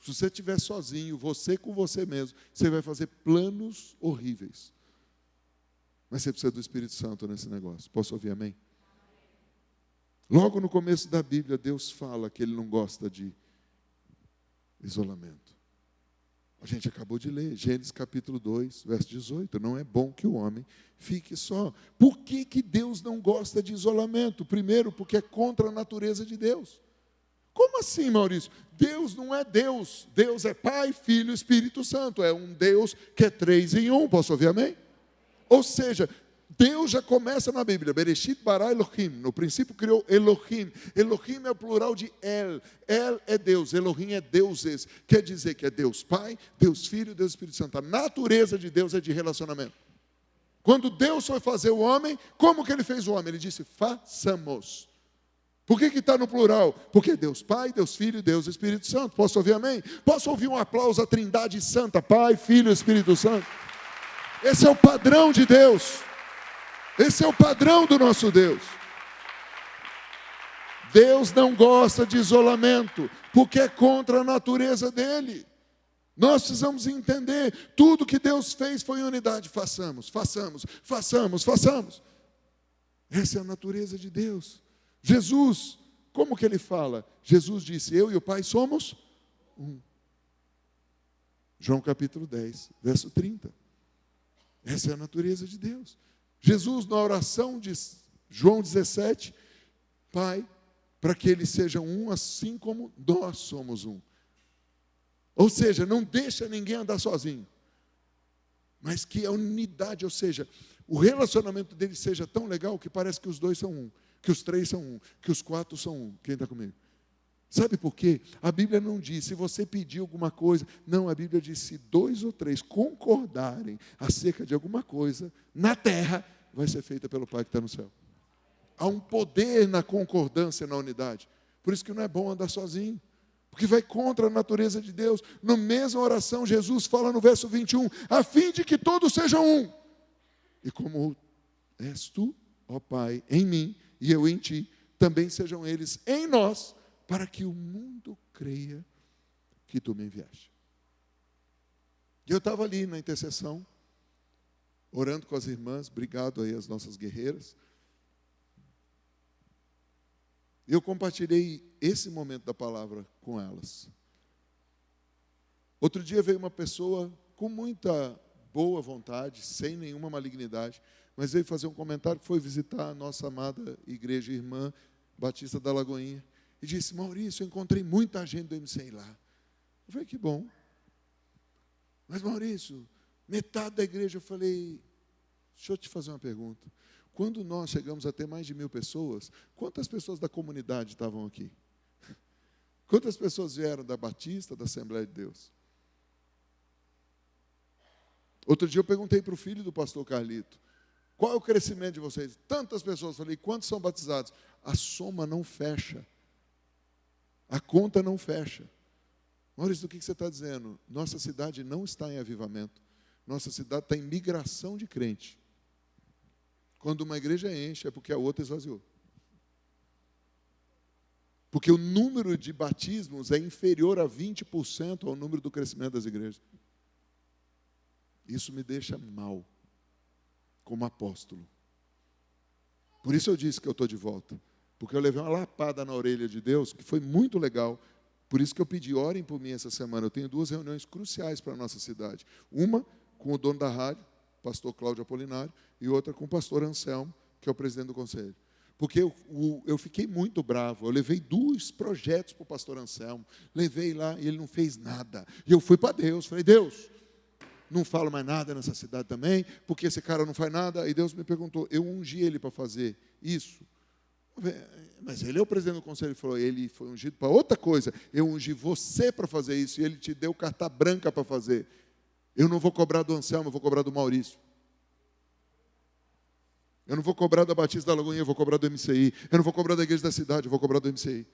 Se você estiver sozinho, você com você mesmo, você vai fazer planos horríveis. Mas você precisa do Espírito Santo nesse negócio. Posso ouvir amém? Logo no começo da Bíblia, Deus fala que Ele não gosta de isolamento. A gente acabou de ler, Gênesis capítulo 2, verso 18. Não é bom que o homem fique só. Por que Deus não gosta de isolamento? Primeiro, porque é contra a natureza de Deus. Como assim, Maurício? Deus não é Deus. Deus é Pai, Filho e Espírito Santo. É um Deus que é 3 em 1. Posso ouvir amém? Ou seja, Deus já começa na Bíblia. Bereshit bara Elohim. No princípio criou Elohim. Elohim é o plural de El. El é Deus. Elohim é deuses. Quer dizer que é Deus Pai, Deus Filho, Deus Espírito Santo. A natureza de Deus é de relacionamento. Quando Deus foi fazer o homem, como que Ele fez o homem? Ele disse, façamos. Por que está no plural? Porque Deus Pai, Deus Filho e Deus Espírito Santo. Posso ouvir amém? Posso ouvir um aplauso à Trindade Santa, Pai, Filho e Espírito Santo? Esse é o padrão de Deus. Esse é o padrão do nosso Deus. Deus não gosta de isolamento, porque é contra a natureza dele. Nós precisamos entender, tudo que Deus fez foi em unidade. Façamos, façamos, façamos, façamos. Essa é a natureza de Deus. Jesus, como que ele fala? Jesus disse, eu e o Pai somos um. João capítulo 10, verso 30. Essa é a natureza de Deus. Jesus, na oração de João 17, Pai, para que eles sejam um, assim como nós somos um. Ou seja, não deixa ninguém andar sozinho. Mas que a unidade, ou seja, o relacionamento deles seja tão legal que parece que os 2 são um, que os 3 são um, que os 4 são um. Quem está comigo? Sabe por quê? A Bíblia não diz, se você pedir alguma coisa. Não, a Bíblia diz, se 2 ou 3 concordarem acerca de alguma coisa, na terra, vai ser feita pelo Pai que está no céu. Há um poder na concordância, na unidade. Por isso que não é bom andar sozinho. Porque vai contra a natureza de Deus. Na mesma oração, Jesus fala no verso 21, a fim de que todos sejam um. E como és tu, ó Pai, em mim, e eu em ti, também sejam eles em nós, para que o mundo creia que tu me enviaste. E eu estava ali na intercessão, orando com as irmãs, obrigado aí às nossas guerreiras. Eu compartilhei esse momento da palavra com elas. Outro dia veio uma pessoa com muita boa vontade, sem nenhuma malignidade, mas veio fazer um comentário, foi visitar a nossa amada igreja irmã Batista da Lagoinha, e disse, Maurício, eu encontrei muita gente do MCI lá. Eu falei, que bom. Mas Maurício, metade da igreja, eu falei, deixa eu te fazer uma pergunta. Quando nós chegamos a ter mais de 1000 pessoas, quantas pessoas da comunidade estavam aqui? Quantas pessoas vieram da Batista, da Assembleia de Deus? Outro dia eu perguntei para o filho do pastor Carlito, qual é o crescimento de vocês? Tantas pessoas, falei, quantos são batizados? A soma não fecha. A conta não fecha. Maurício, do que você está dizendo? Nossa cidade não está em avivamento. Nossa cidade está em migração de crente. Quando uma igreja enche, é porque a outra esvaziou. Porque o número de batismos é inferior a 20% ao número do crescimento das igrejas. Isso me deixa mal, como apóstolo. Por isso eu disse que eu estou de volta. Porque eu levei uma lapada na orelha de Deus, que foi muito legal, Por isso que eu pedi, orem por mim essa semana. Eu tenho 2 reuniões cruciais para a nossa cidade. Uma com o dono da rádio, pastor Cláudio Apolinário, e outra com o pastor Anselmo, que é o presidente do conselho. Porque eu fiquei muito bravo. Eu levei 2 projetos para o pastor Anselmo. Levei lá e ele não fez nada. E eu fui para Deus. Falei, Deus, não falo mais nada nessa cidade também, porque esse cara não faz nada. E Deus me perguntou, eu ungi ele para fazer isso. Mas ele é o presidente do conselho. Ele falou, ele foi ungido para outra coisa. Eu ungi você para fazer isso. E ele te deu carta branca para fazer. Eu não vou cobrar do Anselmo, eu vou cobrar do Maurício. Eu não vou cobrar da Batista da Lagoinha, eu vou cobrar do MCI. Eu não vou cobrar da igreja da cidade, eu vou cobrar do MCI.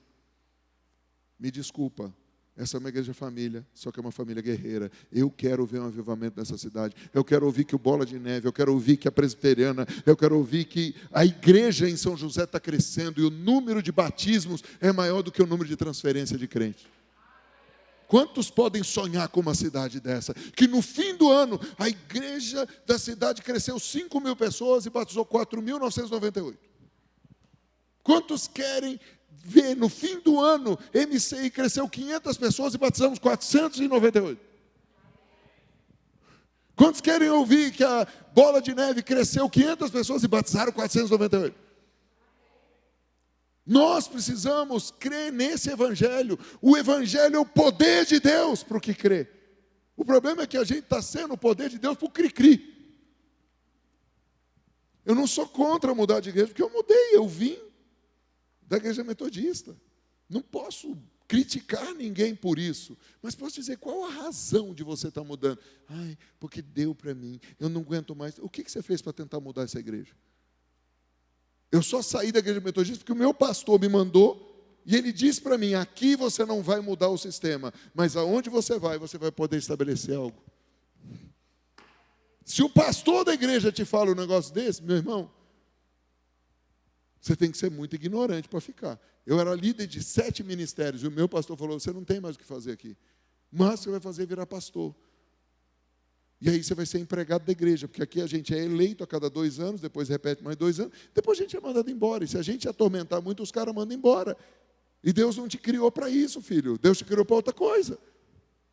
Me desculpa, essa é uma igreja família, só que é uma família guerreira. Eu quero ver um avivamento nessa cidade. Eu quero ouvir que o Bola de Neve, eu quero ouvir que a presbiteriana, eu quero ouvir que a igreja em São José está crescendo e o número de batismos é maior do que o número de transferência de crentes. Quantos podem sonhar com uma cidade dessa? Que no fim do ano, a igreja da cidade cresceu 5.000 pessoas e batizou 4.998. Quantos querem ver no fim do ano, MCI cresceu 500 pessoas e batizamos 498? Quantos querem ouvir que a Bola de Neve cresceu 500 pessoas e batizaram 498? Nós precisamos crer nesse evangelho. O evangelho é o poder de Deus para o que crê. O problema é que a gente está sendo o poder de Deus para o cri-cri. Eu não sou contra mudar de igreja, porque eu mudei, eu vim da igreja metodista. Não posso criticar ninguém por isso, mas posso dizer qual a razão de você estar mudando. Ai, porque deu para mim, eu não aguento mais. O que você fez para tentar mudar essa igreja? Eu só saí da igreja metodista porque o meu pastor me mandou e ele disse para mim, aqui você não vai mudar o sistema, mas aonde você vai poder estabelecer algo. Se o pastor da igreja te fala um negócio desse, meu irmão, você tem que ser muito ignorante para ficar. Eu era líder de 7 ministérios e o meu pastor falou, você não tem mais o que fazer aqui. Mas você vai fazer virar pastor. E aí você vai ser empregado da igreja, porque aqui a gente é eleito a cada 2 anos, depois repete mais 2 anos, depois a gente é mandado embora. E se a gente atormentar muito, os caras mandam embora. E Deus não te criou para isso, filho. Deus te criou para outra coisa.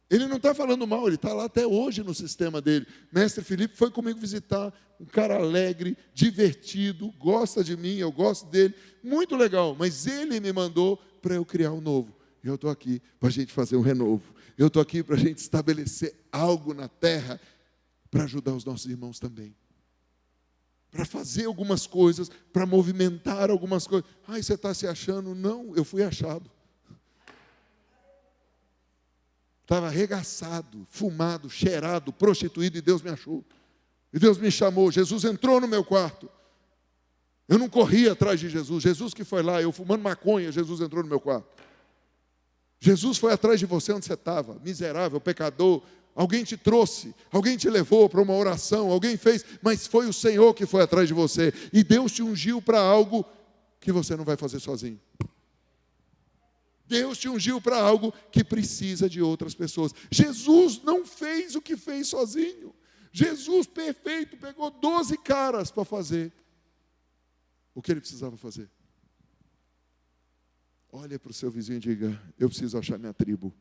Ele não está falando mal, ele está lá até hoje no sistema dele. Mestre Felipe foi comigo visitar, um cara alegre, divertido, gosta de mim, eu gosto dele, muito legal. Mas ele me mandou para eu criar um novo. E eu estou aqui para a gente fazer um renovo. Eu estou aqui para a gente estabelecer algo na terra para ajudar os nossos irmãos também. Para fazer algumas coisas, para movimentar algumas coisas. Ai, você está se achando? Não, eu fui achado. Estava arregaçado, fumado, cheirado, prostituído, e Deus me achou. E Deus me chamou, Jesus entrou no meu quarto. Eu não corri atrás de Jesus, Jesus que foi lá, eu fumando maconha, Jesus entrou no meu quarto. Jesus foi atrás de você onde você estava, miserável, pecador. Alguém te trouxe, alguém te levou para uma oração, alguém fez, mas foi o Senhor que foi atrás de você. E Deus te ungiu para algo que você não vai fazer sozinho. Deus te ungiu para algo que precisa de outras pessoas. Jesus não fez o que fez sozinho. Jesus, perfeito, pegou 12 caras para fazer o que ele precisava fazer. Olha para o seu vizinho e diga, eu preciso achar minha tribo.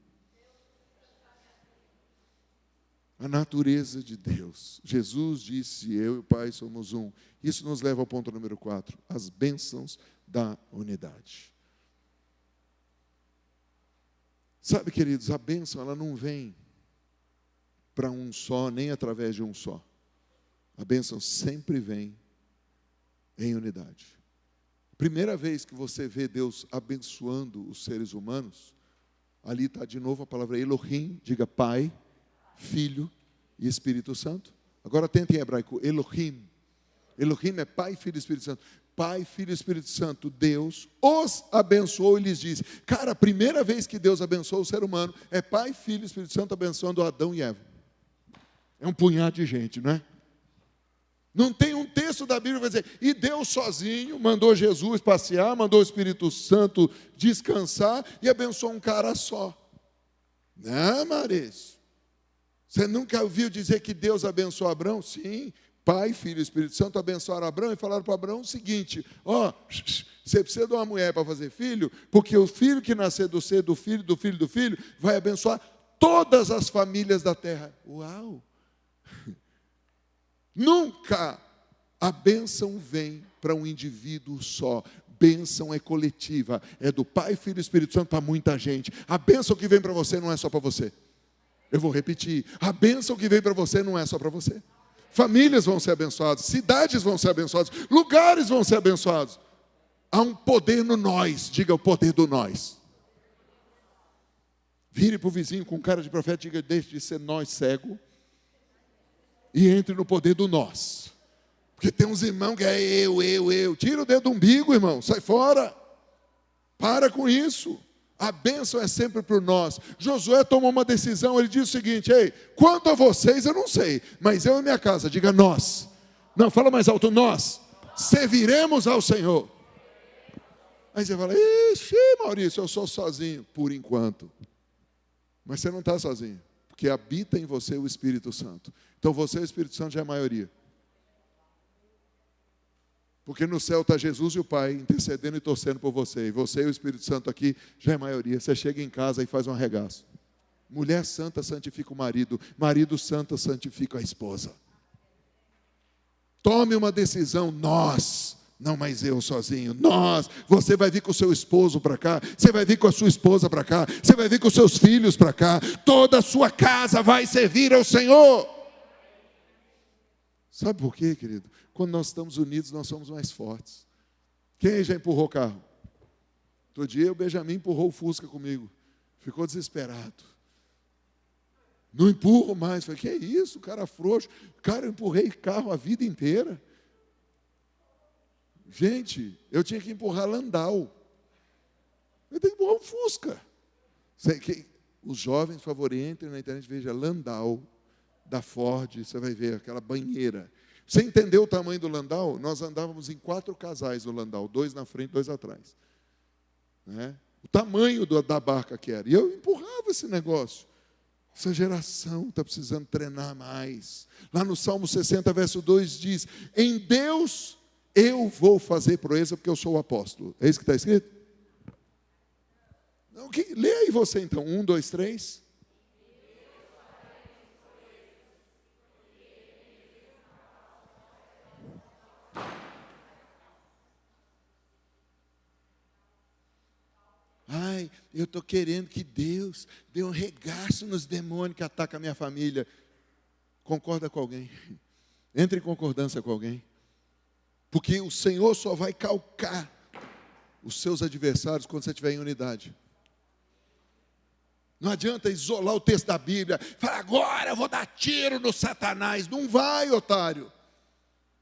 A natureza de Deus. Jesus disse, eu e o Pai somos um. Isso nos leva ao ponto número 4, as bênçãos da unidade. Sabe, queridos, a bênção ela não vem para um só, nem através de um só. A bênção sempre vem em unidade. Primeira vez que você vê Deus abençoando os seres humanos, ali está de novo a palavra Elohim, diga Pai, Filho e Espírito Santo. Agora tenta em hebraico, Elohim. Elohim é Pai, Filho e Espírito Santo. Pai, Filho e Espírito Santo, Deus os abençoou e lhes disse. Cara, a primeira vez que Deus abençoou o ser humano é Pai, Filho e Espírito Santo abençoando Adão e Eva. É um punhado de gente, não é? Não tem um texto da Bíblia que vai dizer, e Deus sozinho mandou Jesus passear, mandou o Espírito Santo descansar e abençoou um cara só. Não, Maris. Você nunca ouviu dizer que Deus abençoou Abraão? Sim. Pai, Filho e Espírito Santo abençoaram Abraão e falaram para Abraão o seguinte, Você precisa de uma mulher para fazer filho, porque o filho que nascer do ser do filho, do filho, do filho, vai abençoar todas as famílias da terra. Uau! Nunca a bênção vem para um indivíduo só. Bênção é coletiva, é do Pai, Filho e Espírito Santo para muita gente. A bênção que vem para você não é só para você. Eu vou repetir, a bênção que vem para você não é só para você. Famílias vão ser abençoadas, cidades vão ser abençoadas, lugares vão ser abençoados. Há um poder no nós, diga o poder do nós. Vire para o vizinho com cara de profeta, diga, deixe de ser nós cego e entre no poder do nós. Porque tem uns irmãos que é eu. Tira o dedo do umbigo, irmão, sai fora. Para com isso. A bênção é sempre para o nós. Josué tomou uma decisão, ele disse o seguinte, ei, quanto a vocês eu não sei, mas eu e minha casa, diga nós. Não, fala mais alto, nós serviremos ao Senhor. Aí você fala, ixi, Maurício, eu sou sozinho, por enquanto. Mas você não está sozinho, porque habita em você o Espírito Santo. Então você e o Espírito Santo já é a maioria. Porque no céu está Jesus e o Pai intercedendo e torcendo por você. E você e o Espírito Santo aqui já é a maioria. Você chega em casa e faz um arregaço. Mulher santa santifica o marido. Marido santo santifica a esposa. Tome uma decisão, nós. Não mais eu sozinho, nós. Você vai vir com o seu esposo para cá. Você vai vir com a sua esposa para cá. Você vai vir com os seus filhos para cá. Toda a sua casa vai servir ao Senhor. Sabe por quê, querido? Quando nós estamos unidos, nós somos mais fortes. Quem já empurrou o carro? Outro dia o Benjamin empurrou o Fusca comigo. Ficou desesperado. Não empurro mais. Falei, que é isso, cara frouxo. Cara, eu empurrei carro a vida inteira. Gente, eu tinha que empurrar Landau. Eu tenho que empurrar um Fusca. Os jovens, por favor, entrem na internet e vejam Landau da Ford, você vai ver aquela banheira. Você entendeu o tamanho do Landau? Nós andávamos em 4 casais no Landau, 2 na frente, 2 atrás. Né? O tamanho da barca que era. E eu empurrava esse negócio. Essa geração está precisando treinar mais. Lá no Salmo 60, verso 2 diz, em Deus eu vou fazer proeza porque eu sou o apóstolo. É isso que está escrito? Não, lê aí você então, 1, 2, 3. Ai, eu estou querendo que Deus dê um regaço nos demônios que atacam a minha família. Concorda com alguém? Entre em concordância com alguém. Porque o Senhor só vai calcar os seus adversários quando você estiver em unidade. Não adianta isolar o texto da Bíblia. Falar, agora eu vou dar tiro no Satanás. Não vai, otário.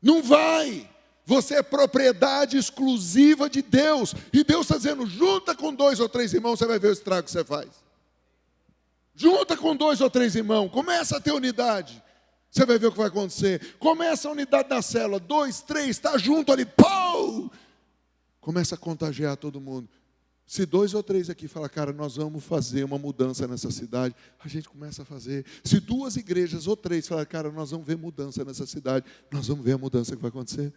Não vai. Você é propriedade exclusiva de Deus. E Deus está dizendo, junta com 2 ou 3 irmãos, você vai ver o estrago que você faz. Junta com 2 ou 3 irmãos, começa a ter unidade. Você vai ver o que vai acontecer. Começa a unidade na célula, 2, 3, está junto ali, pau! Começa a contagiar todo mundo. Se 2 ou 3 aqui falam, cara, nós vamos fazer uma mudança nessa cidade, a gente começa a fazer. Se 2 igrejas ou 3 falam, cara, nós vamos ver mudança nessa cidade, nós vamos ver a mudança que vai acontecer.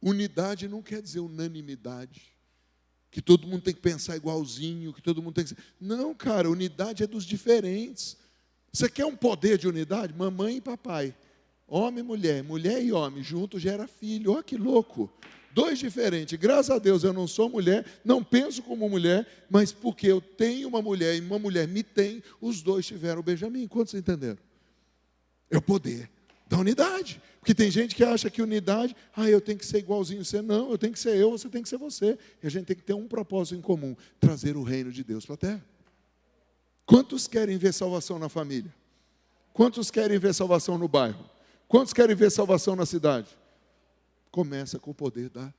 Unidade não quer dizer unanimidade, que todo mundo tem que pensar igualzinho, que todo mundo tem que ser... Não, cara, unidade é dos diferentes. Você quer um poder de unidade? Mamãe e papai, homem e mulher, mulher e homem, juntos gera filho. Olha que louco, 2 diferentes. Graças a Deus eu não sou mulher, não penso como mulher, mas porque eu tenho uma mulher e uma mulher me tem, os 2 tiveram o Benjamin. Quantos entenderam? É o poder da unidade. Porque tem gente que acha que unidade, eu tenho que ser igualzinho você. Não, eu tenho que ser eu, você tem que ser você. E a gente tem que ter um propósito em comum, trazer o reino de Deus para a terra. Quantos querem ver salvação na família? Quantos querem ver salvação no bairro? Quantos querem ver salvação na cidade? Começa com o poder da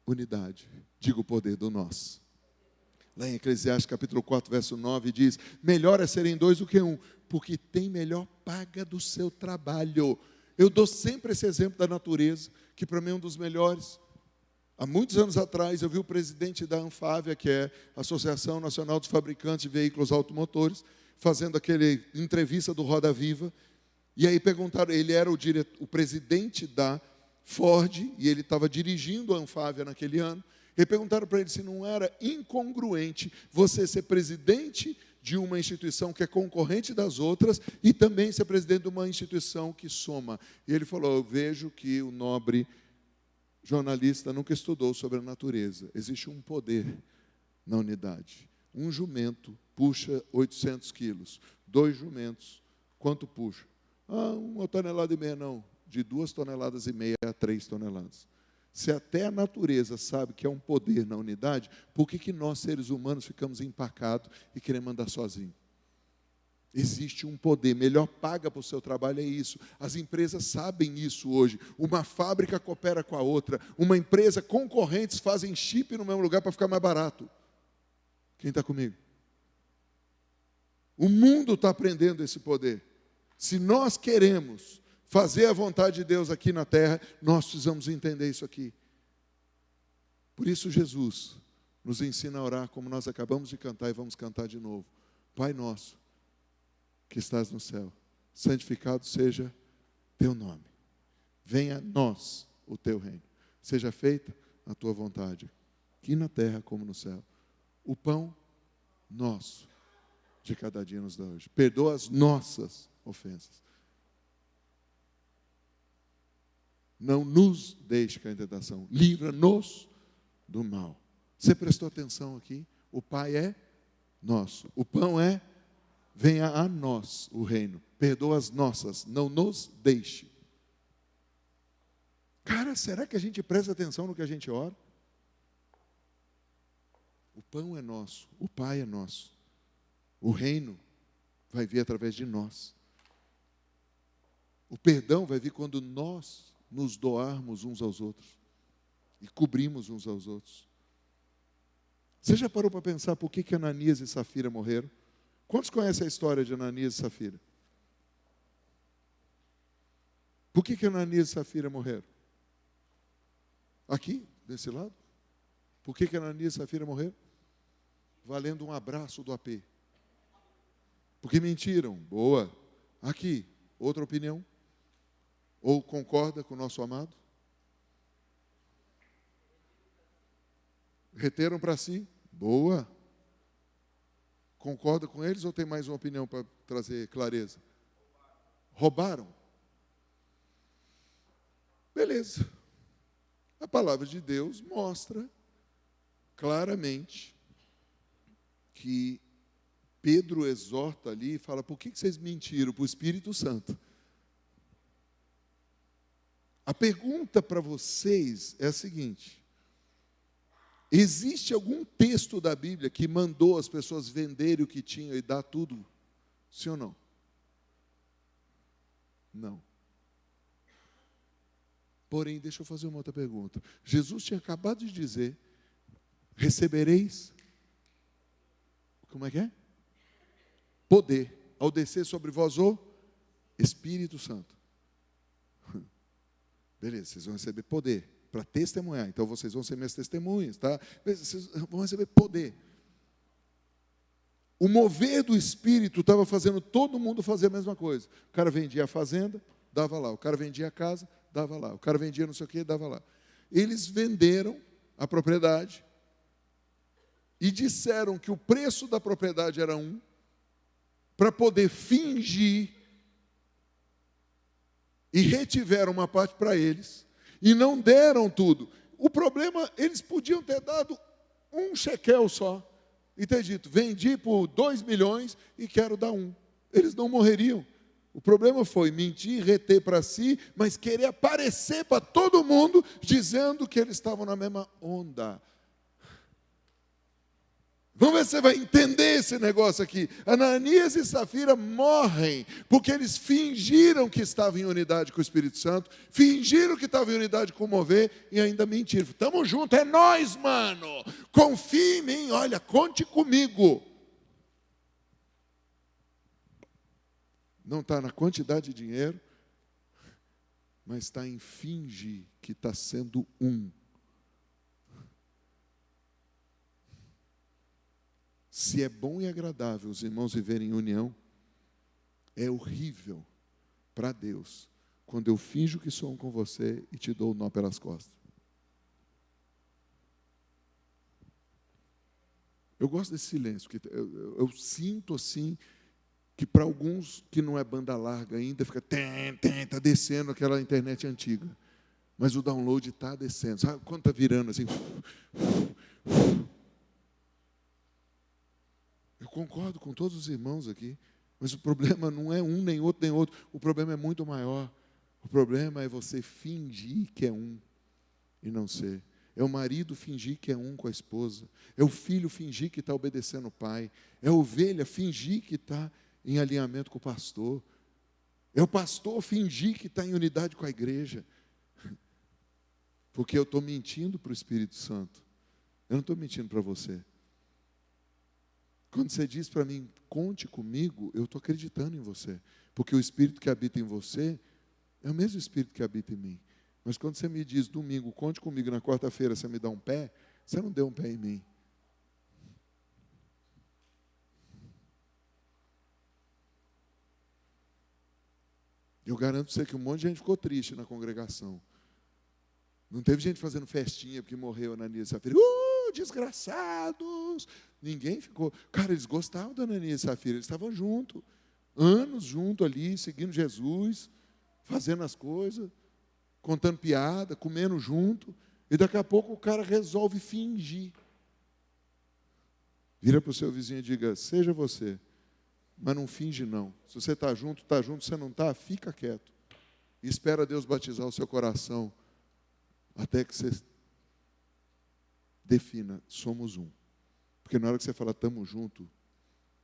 unidade. Diga o poder do nós. Lá em Eclesiastes capítulo 4, verso 9 diz, melhor é serem 2 do que 1, porque tem melhor paga do seu trabalho. Eu dou sempre esse exemplo da natureza, que para mim é um dos melhores. Há muitos anos atrás, eu vi o presidente da Anfávia, que é a Associação Nacional dos Fabricantes de Veículos Automotores, fazendo aquele entrevista do Roda Viva. E aí perguntaram, ele era o presidente da Ford, e ele estava dirigindo a Anfávia naquele ano, e perguntaram para ele se não era incongruente você ser presidente de uma instituição que é concorrente das outras e também ser presidente de uma instituição que soma. E ele falou, eu vejo que o nobre jornalista nunca estudou sobre a natureza. Existe um poder na unidade. Um jumento puxa 800 quilos. 2 jumentos, quanto puxa? 1,5 tonelada, não. De 2,5 toneladas a 3 toneladas. Se até a natureza sabe que é um poder na unidade, por que nós, seres humanos, ficamos empacados e queremos andar sozinhos? Existe um poder, melhor paga para o seu trabalho é isso. As empresas sabem isso hoje. Uma fábrica coopera com a outra. Uma empresa, concorrentes fazem chip no mesmo lugar para ficar mais barato. Quem está comigo? O mundo está aprendendo esse poder. Se nós queremos fazer a vontade de Deus aqui na terra, nós precisamos entender isso aqui. Por isso Jesus nos ensina a orar como nós acabamos de cantar e vamos cantar de novo. Pai nosso, que estás no céu, santificado seja teu nome. Venha a nós o teu reino. Seja feita a tua vontade, aqui na terra como no céu. O pão nosso de cada dia nos dá hoje. Perdoa as nossas ofensas. Não nos deixe cair em tentação. Livra-nos do mal. Você prestou atenção aqui? O Pai é nosso. O pão é, venha a nós o reino. Perdoa as nossas. Não nos deixe. Cara, será que a gente presta atenção no que a gente ora? O pão é nosso. O Pai é nosso. O reino vai vir através de nós. O perdão vai vir quando nós nos doarmos uns aos outros e cobrimos uns aos outros. Você já parou para pensar por que Ananias e Safira morreram? Quantos conhecem a história de Ananias e Safira? Por que Ananias e Safira morreram? Aqui, desse lado? Por que Ananias e Safira morreram? Valendo um abraço do AP. Porque mentiram. Boa. Aqui, outra opinião? Ou concorda com o nosso amado? Reteram para si? Boa. Concorda com eles ou tem mais uma opinião para trazer clareza? Roubaram? Beleza. A palavra de Deus mostra claramente que Pedro exorta ali e fala, por que vocês mentiram para o Espírito Santo? A pergunta para vocês é a seguinte: existe algum texto da Bíblia que mandou as pessoas venderem o que tinham e dar tudo? Sim ou não? Não. Porém, deixa eu fazer uma outra pergunta. Jesus tinha acabado de dizer, recebereis, como é que é? Poder, ao descer sobre vós o Espírito Santo. Beleza, vocês vão receber poder para testemunhar. Então, vocês vão ser minhas testemunhas, tá? Vocês vão receber poder. O mover do Espírito estava fazendo todo mundo fazer a mesma coisa. O cara vendia a fazenda, dava lá. O cara vendia a casa, dava lá. O cara vendia não sei o quê, dava lá. Eles venderam a propriedade e disseram que o preço da propriedade era para poder fingir, e retiveram uma parte para eles, e não deram tudo. O problema, eles podiam ter dado um shekel só, e ter dito, vendi por 2 milhões e quero dar 1. Eles não morreriam. O problema foi mentir, reter para si, mas querer aparecer para todo mundo, dizendo que eles estavam na mesma onda. Vamos ver se você vai entender esse negócio aqui. Ananias e Safira morrem porque eles fingiram que estavam em unidade com o Espírito Santo, fingiram que estavam em unidade com o mover e ainda mentiram. Estamos juntos, é nós, mano. Confie em mim, olha, conte comigo. Não está na quantidade de dinheiro, mas está em fingir que está sendo um. Se é bom e agradável os irmãos viverem em união, é horrível para Deus quando eu finjo que sou um com você e te dou o nó pelas costas. Eu gosto desse silêncio, porque eu sinto assim, que para alguns que não é banda larga ainda, fica tá descendo aquela internet antiga. Mas o download está descendo. Sabe quando está virando assim? Eu concordo com todos os irmãos aqui, mas o problema não é um, nem outro, nem outro. O problema é muito maior. O problema é você fingir que é um e não ser. É o marido fingir que é um com a esposa. É o filho fingir que está obedecendo o pai. É a ovelha fingir que está em alinhamento com o pastor. É o pastor fingir que está em unidade com a igreja. Porque eu estou mentindo para o Espírito Santo. Eu não estou mentindo para você. Quando você diz para mim, conte comigo, eu estou acreditando em você. Porque o Espírito que habita em você é o mesmo Espírito que habita em mim. Mas quando você me diz, domingo, conte comigo, na quarta-feira você me dá um pé, você não deu um pé em mim. Eu garanto para você que um monte de gente ficou triste na congregação. Não teve gente fazendo festinha porque morreu Ananias e Safira. Desgraçados! Ninguém ficou. Cara, eles gostavam da Ananias e Safira, eles estavam juntos. Anos juntos ali, seguindo Jesus, fazendo as coisas, contando piada, comendo junto. E daqui a pouco o cara resolve fingir. Vira para o seu vizinho e diga, seja você, mas não finge não. Se você está junto, se você não está, fica quieto. E espera Deus batizar o seu coração, até que você defina, somos um. Porque na hora que você fala, estamos juntos,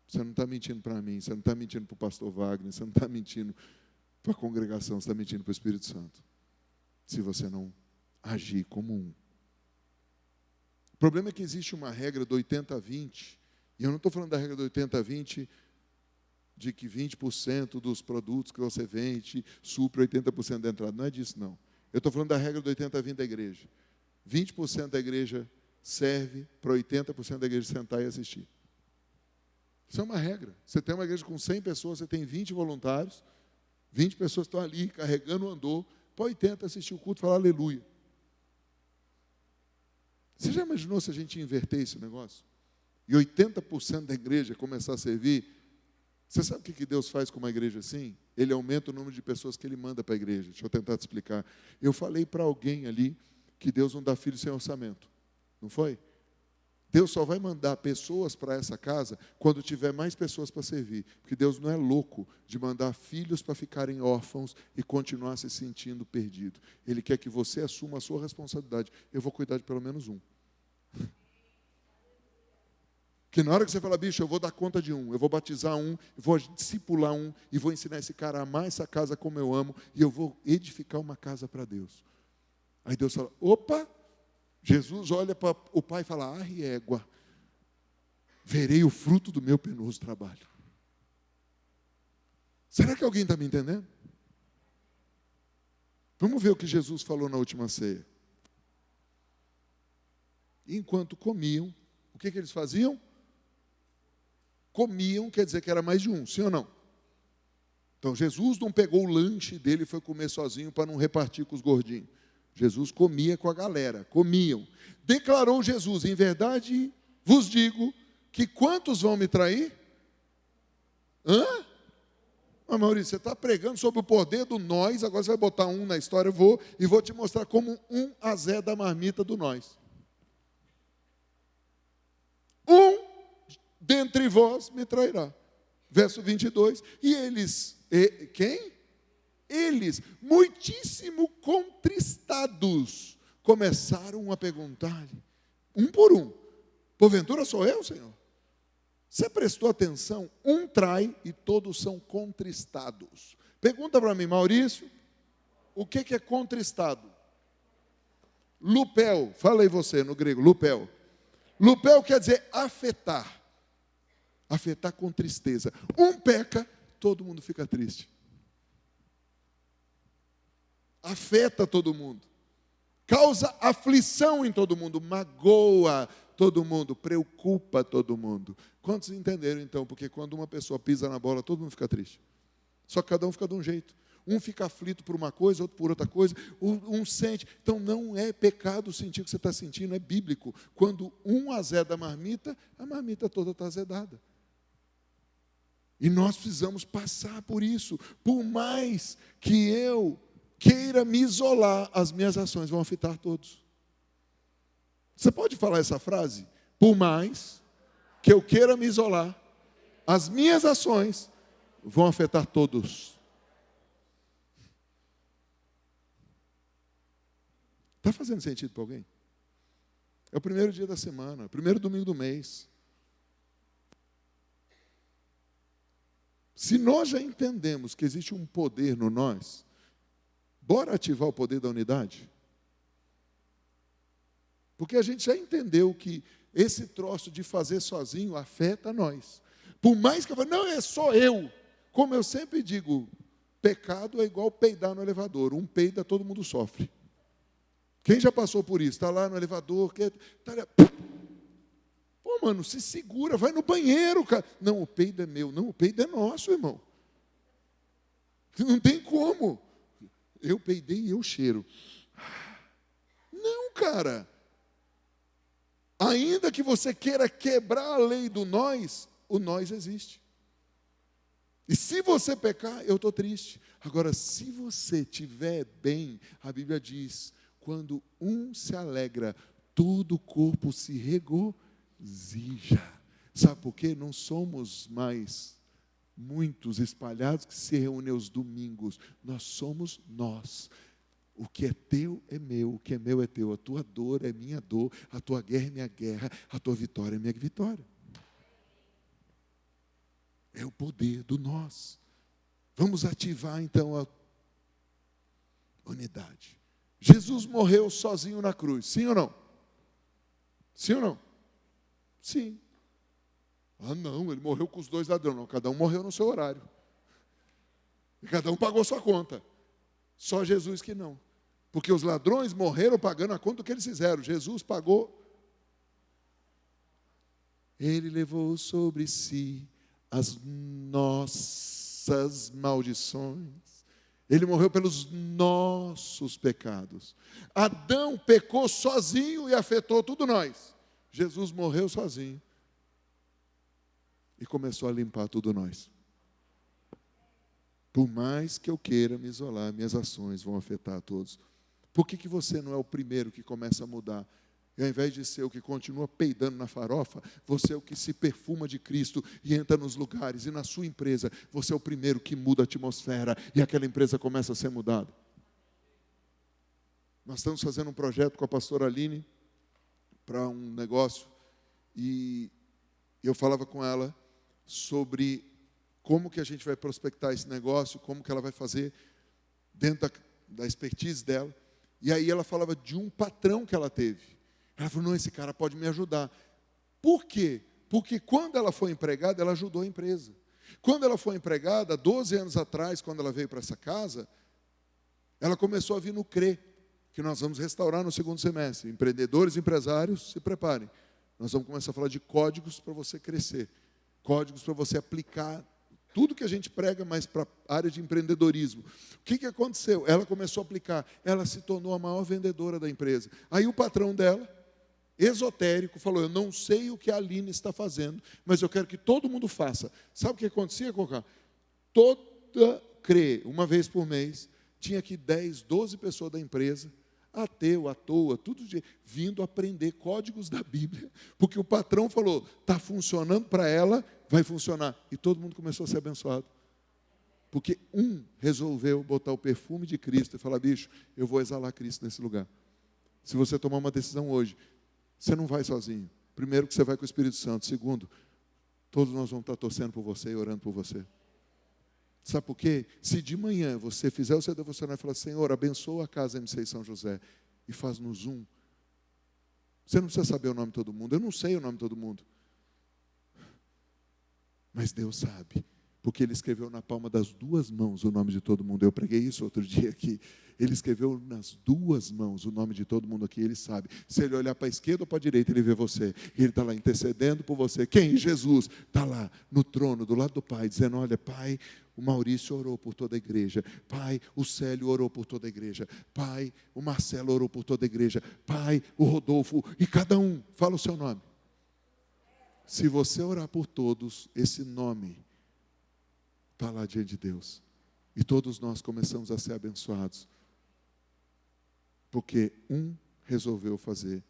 você não está mentindo para mim, você não está mentindo para o pastor Wagner, você não está mentindo para a congregação, você está mentindo para o Espírito Santo. Se você não agir como um. O problema é que existe uma regra do 80-20, e eu não estou falando da regra do 80-20, de que 20% dos produtos que você vende supre 80% da entrada. Não é disso, não. Eu estou falando da regra do 80-20 da igreja. 20% da igreja serve para 80% da igreja sentar e assistir. Isso é uma regra. Você tem uma igreja com 100 pessoas, você tem 20 voluntários, 20 pessoas estão ali carregando o andor, para 80 assistir o culto e falar aleluia. Você já imaginou se a gente inverter esse negócio? E 80% da igreja começar a servir? Você sabe o que Deus faz com uma igreja assim? Ele aumenta o número de pessoas que Ele manda para a igreja. Deixa eu tentar te explicar. Eu falei para alguém ali que Deus não dá filho sem orçamento. Não foi? Deus só vai mandar pessoas para essa casa quando tiver mais pessoas para servir. Porque Deus não é louco de mandar filhos para ficarem órfãos e continuar se sentindo perdido. Ele quer que você assuma a sua responsabilidade. Eu vou cuidar de pelo menos um. Porque na hora que você fala, bicho, eu vou dar conta de um, eu vou batizar um, eu vou discipular um, e vou ensinar esse cara a amar essa casa como eu amo, e eu vou edificar uma casa para Deus. Aí Deus fala, opa, Jesus olha para o pai e fala, égua, verei o fruto do meu penoso trabalho. Será que alguém está me entendendo? Vamos ver o que Jesus falou na última ceia. Enquanto comiam, o que eles faziam? Comiam, quer dizer que era mais de um, sim ou não? Então, Jesus não pegou o lanche dele e foi comer sozinho para não repartir com os gordinhos. Jesus comia com a galera, comiam. Declarou Jesus, em verdade vos digo, que quantos vão me trair? Maurício, você está pregando sobre o poder do nós, agora você vai botar um na história, eu vou te mostrar como um a Zé da marmita do nós. Um dentre vós me trairá. Verso 22. E eles, quem? Eles, muitíssimo contristados, começaram a perguntar-lhe, um por um, porventura sou eu, Senhor? Você prestou atenção? Um trai e todos são contristados. Pergunta para mim, Maurício, o que é contristado? Lupel, fala aí você no grego, lupel. Lupel quer dizer afetar. Afetar com tristeza. Um peca, todo mundo fica triste. Afeta todo mundo. Causa aflição em todo mundo. Magoa todo mundo. Preocupa todo mundo. Quantos entenderam então? Porque quando uma pessoa pisa na bola, todo mundo fica triste. Só que cada um fica de um jeito. Um fica aflito por uma coisa, outro por outra coisa, um sente. Então, não é pecado sentir o que você está sentindo, é bíblico. Quando um azeda a marmita toda está azedada. E nós precisamos passar por isso. Por mais que eu queira me isolar, as minhas ações vão afetar todos. Você pode falar essa frase? Por mais que eu queira me isolar, as minhas ações vão afetar todos. Está fazendo sentido para alguém? É o primeiro dia da semana, primeiro domingo do mês. Se nós já entendemos que existe um poder no nós, bora ativar o poder da unidade? Porque a gente já entendeu que esse troço de fazer sozinho afeta nós. Por mais que eu fale, não, é só eu. Como eu sempre digo, pecado é igual peidar no elevador. Um peida, todo mundo sofre. Quem já passou por isso? Está lá no elevador, pô, mano, se segura, vai no banheiro, cara. Não, o peido é meu. Não, o peido é nosso, irmão. Não tem como. Eu peidei e eu cheiro. Não, cara. Ainda que você queira quebrar a lei do nós, o nós existe. E se você pecar, eu estou triste. Agora, se você estiver bem, a Bíblia diz, quando um se alegra, todo o corpo se regozija. Sabe por quê? Não somos mais muitos espalhados que se reúnem aos domingos. Nós somos nós. O que é teu é meu, o que é meu é teu. A tua dor é minha dor, a tua guerra é minha guerra, a tua vitória é minha vitória. É o poder do nós. Vamos ativar então a unidade. Jesus morreu sozinho na cruz, sim ou não? Sim ou não? Sim. Ah, não, ele morreu com os dois ladrões. Não, cada um morreu no seu horário. E cada um pagou sua conta. Só Jesus que não. Porque os ladrões morreram pagando a conta do que eles fizeram. Jesus pagou. Ele levou sobre si as nossas maldições. Ele morreu pelos nossos pecados. Adão pecou sozinho e afetou tudo nós. Jesus morreu sozinho e começou a limpar tudo nós. Por mais que eu queira me isolar, minhas ações vão afetar a todos. Por que você não é o primeiro que começa a mudar? E ao invés de ser o que continua peidando na farofa, você é o que se perfuma de Cristo e entra nos lugares. E na sua empresa, você é o primeiro que muda a atmosfera e aquela empresa começa a ser mudada. Nós estamos fazendo um projeto com a pastora Aline para um negócio. E eu falava com ela sobre como que a gente vai prospectar esse negócio, como que ela vai fazer dentro da expertise dela. E aí ela falava de um patrão que ela teve. Ela falou, não, esse cara pode me ajudar. Por quê? Porque quando ela foi empregada, ela ajudou a empresa. Quando ela foi empregada, 12 anos atrás, quando ela veio para essa casa, ela começou a vir no CRE, que nós vamos restaurar no segundo semestre. Empreendedores, empresários, se preparem. Nós vamos começar a falar de códigos para você crescer. Códigos para você aplicar tudo que a gente prega, mas para a área de empreendedorismo. O que aconteceu? Ela começou a aplicar. Ela se tornou a maior vendedora da empresa. Aí o patrão dela, esotérico, falou, eu não sei o que a Aline está fazendo, mas eu quero que todo mundo faça. Sabe o que acontecia, Cocá? Toda CRE, uma vez por mês, tinha aqui 10, 12 pessoas da empresa, ateu, à toa, tudo vindo aprender códigos da Bíblia, porque o patrão falou, está funcionando para ela, vai funcionar. E todo mundo começou a ser abençoado. Porque um resolveu botar o perfume de Cristo e falar, bicho, eu vou exalar Cristo nesse lugar. Se você tomar uma decisão hoje, você não vai sozinho. Primeiro que você vai com o Espírito Santo. Segundo, todos nós vamos estar torcendo por você e orando por você. Sabe por quê? Se de manhã você fizer o seu devocional e falar, Senhor, abençoa a casa MC São José e faz no Zoom. Você não precisa saber o nome de todo mundo. Eu não sei o nome de todo mundo. Mas Deus sabe. Porque Ele escreveu na palma das duas mãos o nome de todo mundo. Eu preguei isso outro dia aqui. Ele escreveu nas duas mãos o nome de todo mundo aqui. Ele sabe. Se Ele olhar para a esquerda ou para a direita, Ele vê você. Ele está lá intercedendo por você. Quem? Jesus. Está lá no trono, do lado do Pai, dizendo, olha, Pai, o Maurício orou por toda a igreja. Pai, o Célio orou por toda a igreja. Pai, o Marcelo orou por toda a igreja. Pai, o Rodolfo. E cada um, fala o seu nome. Se você orar por todos, esse nome está lá diante de Deus. E todos nós começamos a ser abençoados. Porque um resolveu fazer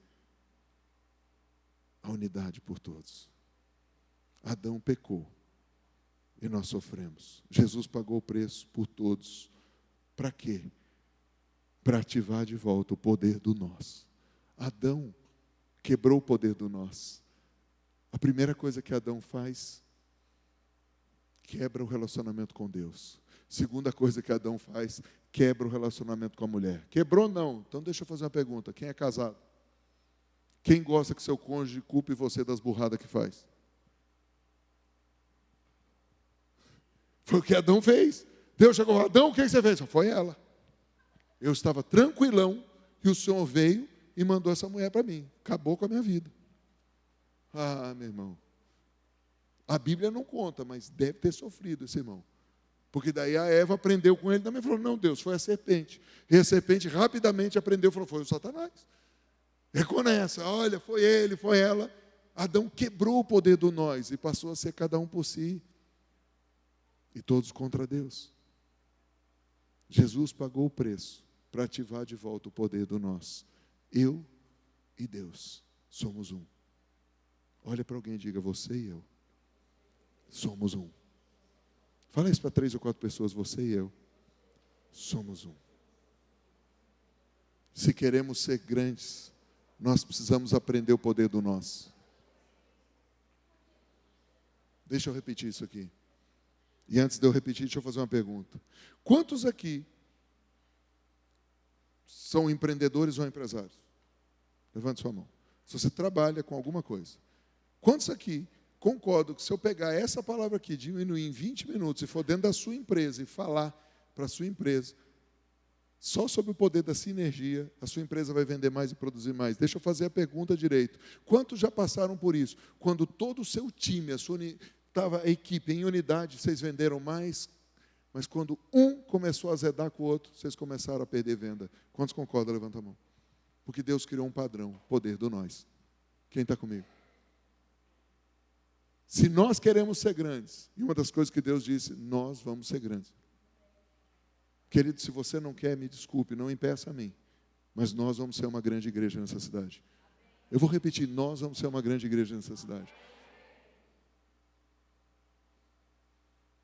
a unidade por todos. Adão pecou. E nós sofremos. Jesus pagou o preço por todos. Para quê? Para ativar de volta o poder do nós. Adão quebrou o poder do nós. A primeira coisa que Adão faz, quebra o relacionamento com Deus. Segunda coisa que Adão faz, quebra o relacionamento com a mulher. Quebrou não. Então deixa eu fazer uma pergunta. Quem é casado? Quem gosta que seu cônjuge culpe você das burradas que faz? Foi o que Adão fez. Deus chegou, Adão, o que você fez? Foi ela. Eu estava tranquilão e o Senhor veio e mandou essa mulher para mim. Acabou com a minha vida. Ah, meu irmão. A Bíblia não conta, mas deve ter sofrido esse irmão. Porque daí a Eva aprendeu com ele também e falou, não, Deus, foi a serpente. E a serpente rapidamente aprendeu e falou, foi o Satanás. Reconhece, olha, foi ele, foi ela. Adão quebrou o poder do nós e passou a ser cada um por si. E todos contra Deus. Jesus pagou o preço para ativar de volta o poder do nós. Eu e Deus somos um. Olha para alguém e diga, você e eu somos um. Fala isso para 3 ou 4 pessoas, você e eu somos um. Se queremos ser grandes, nós precisamos aprender o poder do nós. Deixa eu repetir isso aqui. E antes de eu repetir, deixa eu fazer uma pergunta. Quantos aqui são empreendedores ou empresários? Levante sua mão. Se você trabalha com alguma coisa. Quantos aqui concordam que se eu pegar essa palavra aqui, diminuir em 20 minutos, e for dentro da sua empresa e falar para a sua empresa, só sobre o poder da sinergia, a sua empresa vai vender mais e produzir mais? Deixa eu fazer a pergunta direito. Quantos já passaram por isso? Quando todo o seu time, estava a equipe em unidade, vocês venderam mais, mas quando um começou a azedar com o outro, vocês começaram a perder venda. Quantos concordam? Levanta a mão. Porque Deus criou um padrão, poder do nós. Quem está comigo? Se nós queremos ser grandes, e uma das coisas que Deus disse, nós vamos ser grandes. Querido, se você não quer, me desculpe, não impeça a mim, mas nós vamos ser uma grande igreja nessa cidade. Eu vou repetir, nós vamos ser uma grande igreja nessa cidade.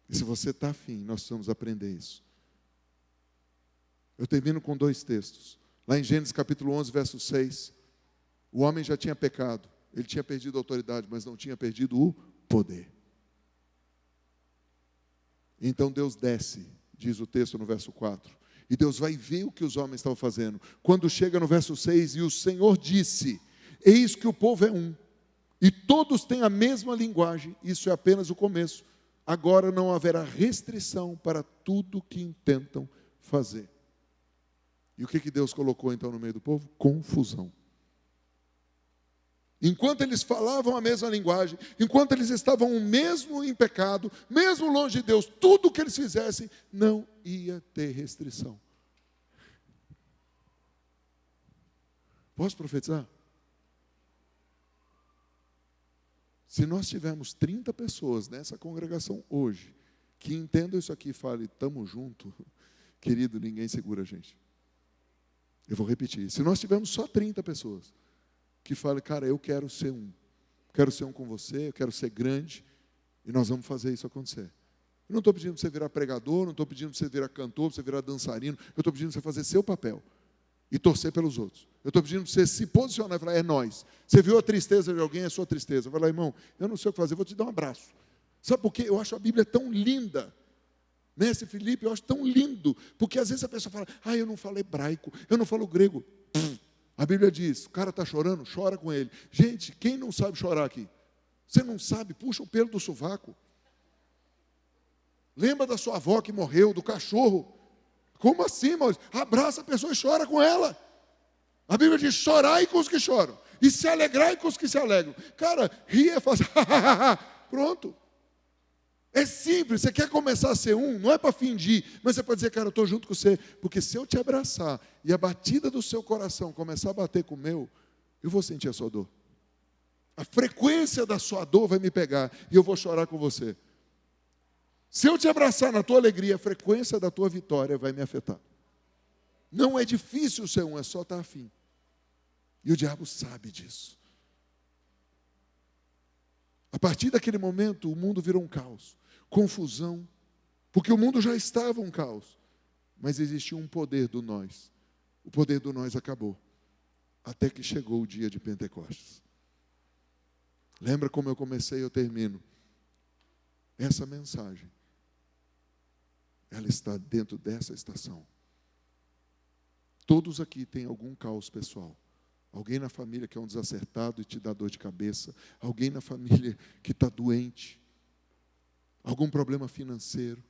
E se você está afim, nós precisamos aprender isso. Eu termino com 2 textos. Lá em Gênesis capítulo 11, verso 6. O homem já tinha pecado. Ele tinha perdido a autoridade, mas não tinha perdido o poder. Então Deus desce, diz o texto no verso 4. E Deus vai ver o que os homens estavam fazendo. Quando chega no verso 6, e o Senhor disse, eis que o povo é um, e todos têm a mesma linguagem. Isso é apenas o começo. Agora não haverá restrição para tudo que intentam fazer. E o que Deus colocou então no meio do povo? Confusão. Enquanto eles falavam a mesma linguagem, enquanto eles estavam mesmo em pecado, mesmo longe de Deus, tudo o que eles fizessem não ia ter restrição. Posso profetizar? Se nós tivermos 30 pessoas nessa congregação hoje, que entendam isso aqui e falem, estamos juntos, querido, ninguém segura a gente. Eu vou repetir, se nós tivermos só 30 pessoas, que falem, cara, eu quero ser um com você, eu quero ser grande, e nós vamos fazer isso acontecer. Eu não estou pedindo para você virar pregador, não estou pedindo para você virar cantor, para você virar dançarino, eu estou pedindo para você fazer seu papel, e torcer pelos outros. Eu estou pedindo para você se posicionar e falar, é nós. Você viu a tristeza de alguém, é sua tristeza. Vai lá, irmão, eu não sei o que fazer, vou te dar um abraço. Sabe por quê? Eu acho a Bíblia tão linda. Nesse Filipe, eu acho tão lindo. Porque às vezes a pessoa fala, eu não falo hebraico, eu não falo grego. A Bíblia diz, o cara está chorando, chora com ele. Gente, quem não sabe chorar aqui? Você não sabe, puxa o pelo do sovaco. Lembra da sua avó que morreu, do cachorro? Como assim, Maurício? Abraça a pessoa e chora com ela. A Bíblia diz, chorai com os que choram, e se alegrai com os que se alegram. Cara, ria e faz, pronto. É simples, você quer começar a ser um, não é para fingir, mas você pode dizer, cara, eu estou junto com você, porque se eu te abraçar e a batida do seu coração começar a bater com o meu, eu vou sentir a sua dor. A frequência da sua dor vai me pegar e eu vou chorar com você. Se eu te abraçar na tua alegria, a frequência da tua vitória vai me afetar. Não é difícil ser um, é só estar afim. E o diabo sabe disso. A partir daquele momento, o mundo virou um caos, confusão, porque o mundo já estava um caos, mas existia um poder do nós. O poder do nós acabou, até que chegou o dia de Pentecostes. Lembra como eu comecei e eu termino? Essa mensagem, ela está dentro dessa estação. Todos aqui têm algum caos pessoal. Alguém na família que é um desacertado e te dá dor de cabeça. Alguém na família que está doente. Algum problema financeiro.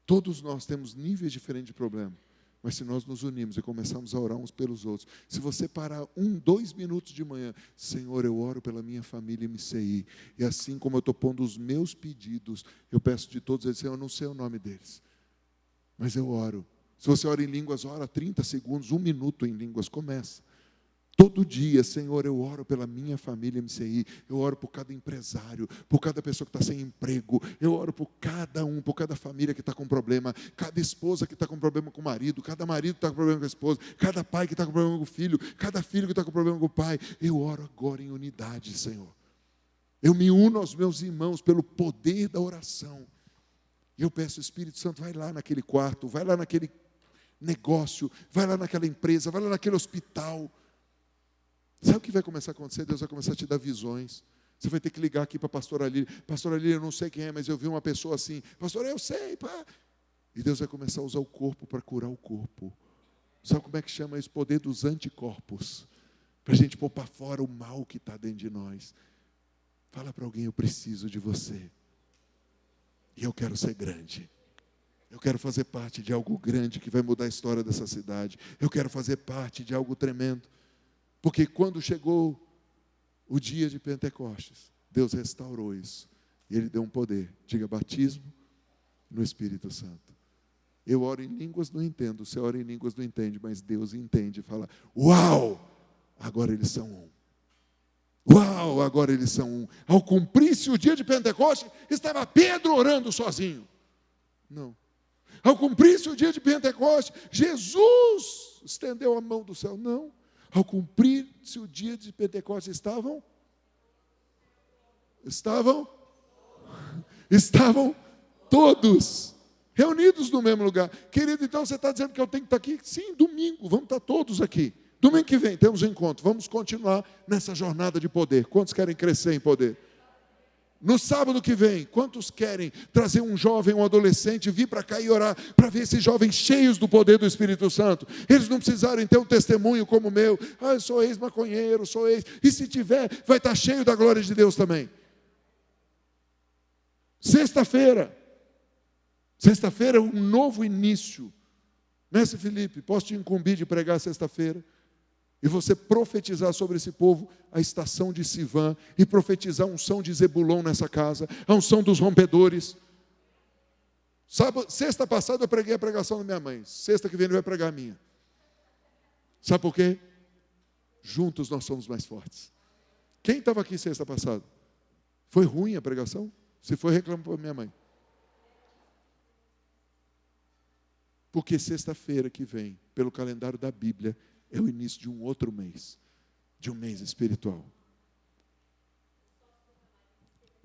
Todos nós temos níveis diferentes de problema. Mas se nós nos unirmos e começarmos a orar uns pelos outros, se você parar 2 minutos de manhã, Senhor, eu oro pela minha família MCI, e assim como eu estou pondo os meus pedidos, eu peço de todos eles, Senhor, eu não sei o nome deles, mas eu oro. Se você ora em línguas, ora 30 segundos, 1 minuto em línguas, começa. Todo dia, Senhor, eu oro pela minha família MCI, eu oro por cada empresário, por cada pessoa que está sem emprego, eu oro por cada um, por cada família que está com problema, cada esposa que está com problema com o marido, cada marido que está com problema com a esposa, cada pai que está com problema com o filho, cada filho que está com problema com o pai. Eu oro agora em unidade, Senhor. Eu me uno aos meus irmãos pelo poder da oração. E eu peço, Espírito Santo, vai lá naquele quarto, vai lá naquele negócio, vai lá naquela empresa, vai lá naquele hospital. Sabe o que vai começar a acontecer? Deus vai começar a te dar visões. Você vai ter que ligar aqui para a pastora Lília. Pastora Lília, eu não sei quem é, mas eu vi uma pessoa assim. Pastora, eu sei, pá. E Deus vai começar a usar o corpo para curar o corpo. Sabe como é que chama isso? Poder dos anticorpos. Para a gente pôr para fora o mal que está dentro de nós. Fala para alguém, eu preciso de você. E eu quero ser grande. Eu quero fazer parte de algo grande que vai mudar a história dessa cidade. Eu quero fazer parte de algo tremendo. Porque quando chegou o dia de Pentecostes, Deus restaurou isso. E Ele deu um poder. Diga, batismo no Espírito Santo. Eu oro em línguas, não entendo. Você ora em línguas, não entende. Mas Deus entende e fala, uau, agora eles são um. Uau, agora eles são um. Ao cumprir-se o dia de Pentecostes, estava Pedro orando sozinho. Não. Ao cumprir-se o dia de Pentecostes, Jesus estendeu a mão do céu. Não. Ao cumprir-se o dia de Pentecostes, estavam todos reunidos no mesmo lugar. Querido, então você está dizendo que eu tenho que estar aqui? Sim, domingo, vamos estar todos aqui. Domingo que vem temos um encontro, vamos continuar nessa jornada de poder. Quantos querem crescer em poder? No sábado que vem, quantos querem trazer um jovem, um adolescente, vir para cá e orar, para ver esses jovens cheios do poder do Espírito Santo? Eles não precisarem ter um testemunho como o meu. Eu sou ex-maconheiro, sou ex. E se tiver, vai estar cheio da glória de Deus também. Sexta-feira, um novo início. Mestre Felipe, posso te incumbir de pregar sexta-feira? E você profetizar sobre esse povo a estação de Sivan, e profetizar a unção de Zebulon nessa casa, a unção dos rompedores. Sexta passada eu preguei a pregação da minha mãe, sexta que vem ele vai pregar a minha. Sabe por quê? Juntos nós somos mais fortes. Quem estava aqui sexta passada? Foi ruim a pregação? Se foi, reclama para minha mãe. Porque sexta-feira que vem, pelo calendário da Bíblia, é o início de um outro mês, de um mês espiritual.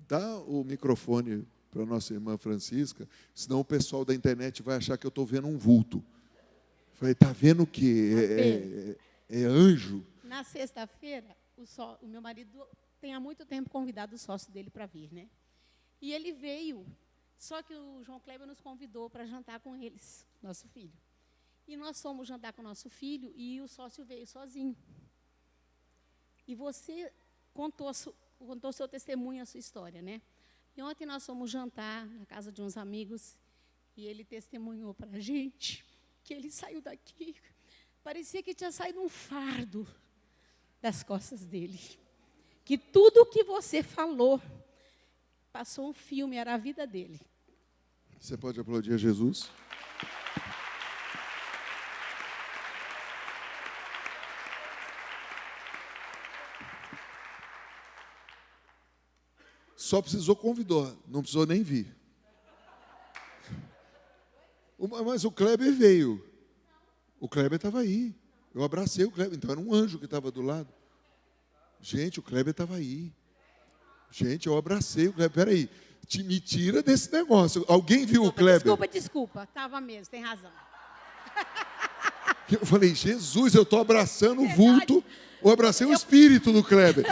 Dá o microfone para a nossa irmã Francisca, senão o pessoal da internet vai achar que eu estou vendo um vulto. Falei, está vendo o quê? É anjo? Na sexta-feira, o meu marido tem há muito tempo convidado o sócio dele para vir, né? E ele veio, só que o João Kleber nos convidou para jantar com eles, nosso filho. E nós fomos jantar com o nosso filho e o sócio veio sozinho. E você contou o seu testemunho, a sua história, né? E ontem nós fomos jantar na casa de uns amigos e ele testemunhou para a gente que ele saiu daqui, parecia que tinha saído um fardo das costas dele. Que tudo o que você falou passou um filme, era a vida dele. Você pode aplaudir a Jesus? Só precisou convidar, não precisou nem vir. Mas o Kleber veio. O Kleber estava aí. Eu abracei o Kleber, então era um anjo que estava do lado. Gente, o Kleber estava aí. Gente, eu abracei o Kleber. Peraí, me tira desse negócio. Alguém viu o Kleber? Desculpa. Estava mesmo, tem razão. Eu falei, Jesus, eu estou abraçando o vulto. Eu abracei o espírito do Kleber.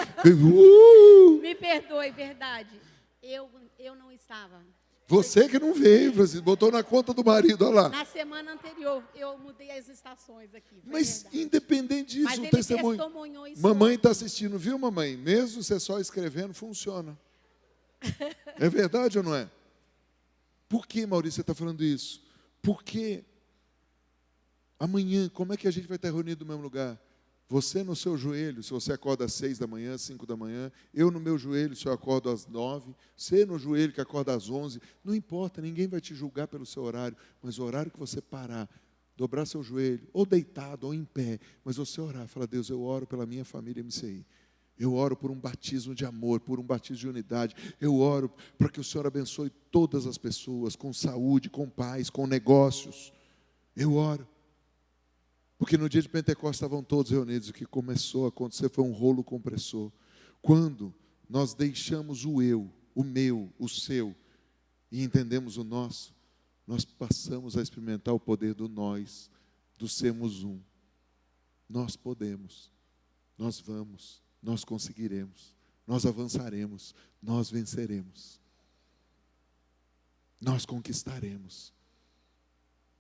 Me perdoe, verdade. Eu não estava. Você que não veio, Francisco, botou na conta do marido, olha lá. Na semana anterior, eu mudei as estações aqui. Mas verdade. Independente disso, Mas o testemunho. Isso Mamãe está assistindo, viu, mamãe? Mesmo você só escrevendo, funciona. É verdade ou não é? Por que, Maurício, você está falando isso? Porque amanhã, como é que a gente vai estar reunido no mesmo lugar? Você no seu joelho, se você acorda às 6 da manhã, 5 da manhã, eu no meu joelho, se eu acordo às 9, você no joelho que acorda às 11, não importa, ninguém vai te julgar pelo seu horário, mas o horário que você parar, dobrar seu joelho, ou deitado, ou em pé, mas você orar, fala, Deus, eu oro pela minha família MCI, eu oro por um batismo de amor, por um batismo de unidade, eu oro para que o Senhor abençoe todas as pessoas, com saúde, com paz, com negócios, eu oro. Porque no dia de Pentecostes estavam todos reunidos. O que começou a acontecer foi um rolo compressor. Quando nós deixamos o eu, o meu, o seu, e entendemos o nosso, nós passamos a experimentar o poder do nós, do sermos um. Nós podemos, nós vamos, nós conseguiremos, nós avançaremos, nós venceremos. Nós conquistaremos,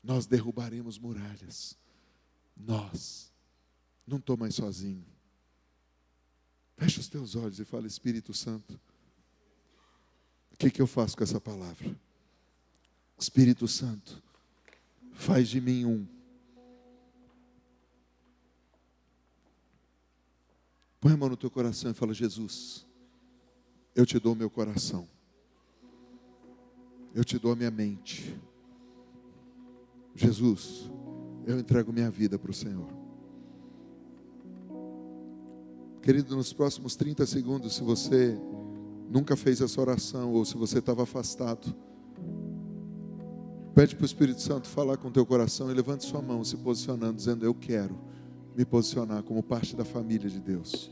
nós derrubaremos muralhas. Nós, não estou mais sozinho. Fecha os teus olhos e fala, Espírito Santo, o que eu faço com essa palavra? Espírito Santo, faz de mim um. Põe a mão no teu coração e fala, Jesus, eu te dou o meu coração. Eu te dou a minha mente. Jesus, eu entrego minha vida para o Senhor. Querido, nos próximos 30 segundos, se você nunca fez essa oração, ou se você estava afastado, pede para o Espírito Santo falar com o teu coração e levante sua mão, se posicionando, dizendo, eu quero me posicionar como parte da família de Deus.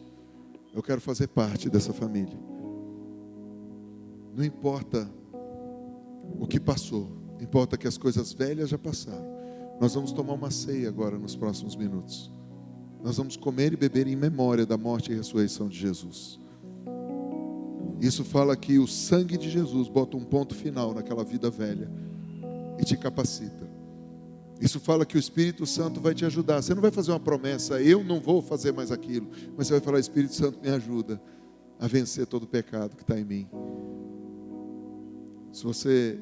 Eu quero fazer parte dessa família. Não importa o que passou, importa que as coisas velhas já passaram. Nós vamos tomar uma ceia agora nos próximos minutos. Nós vamos comer e beber em memória da morte e ressurreição de Jesus. Isso fala que o sangue de Jesus bota um ponto final naquela vida velha e te capacita. Isso fala que o Espírito Santo vai te ajudar. Você não vai fazer uma promessa, eu não vou fazer mais aquilo, mas você vai falar, Espírito Santo me ajuda a vencer todo o pecado que está em mim. Se você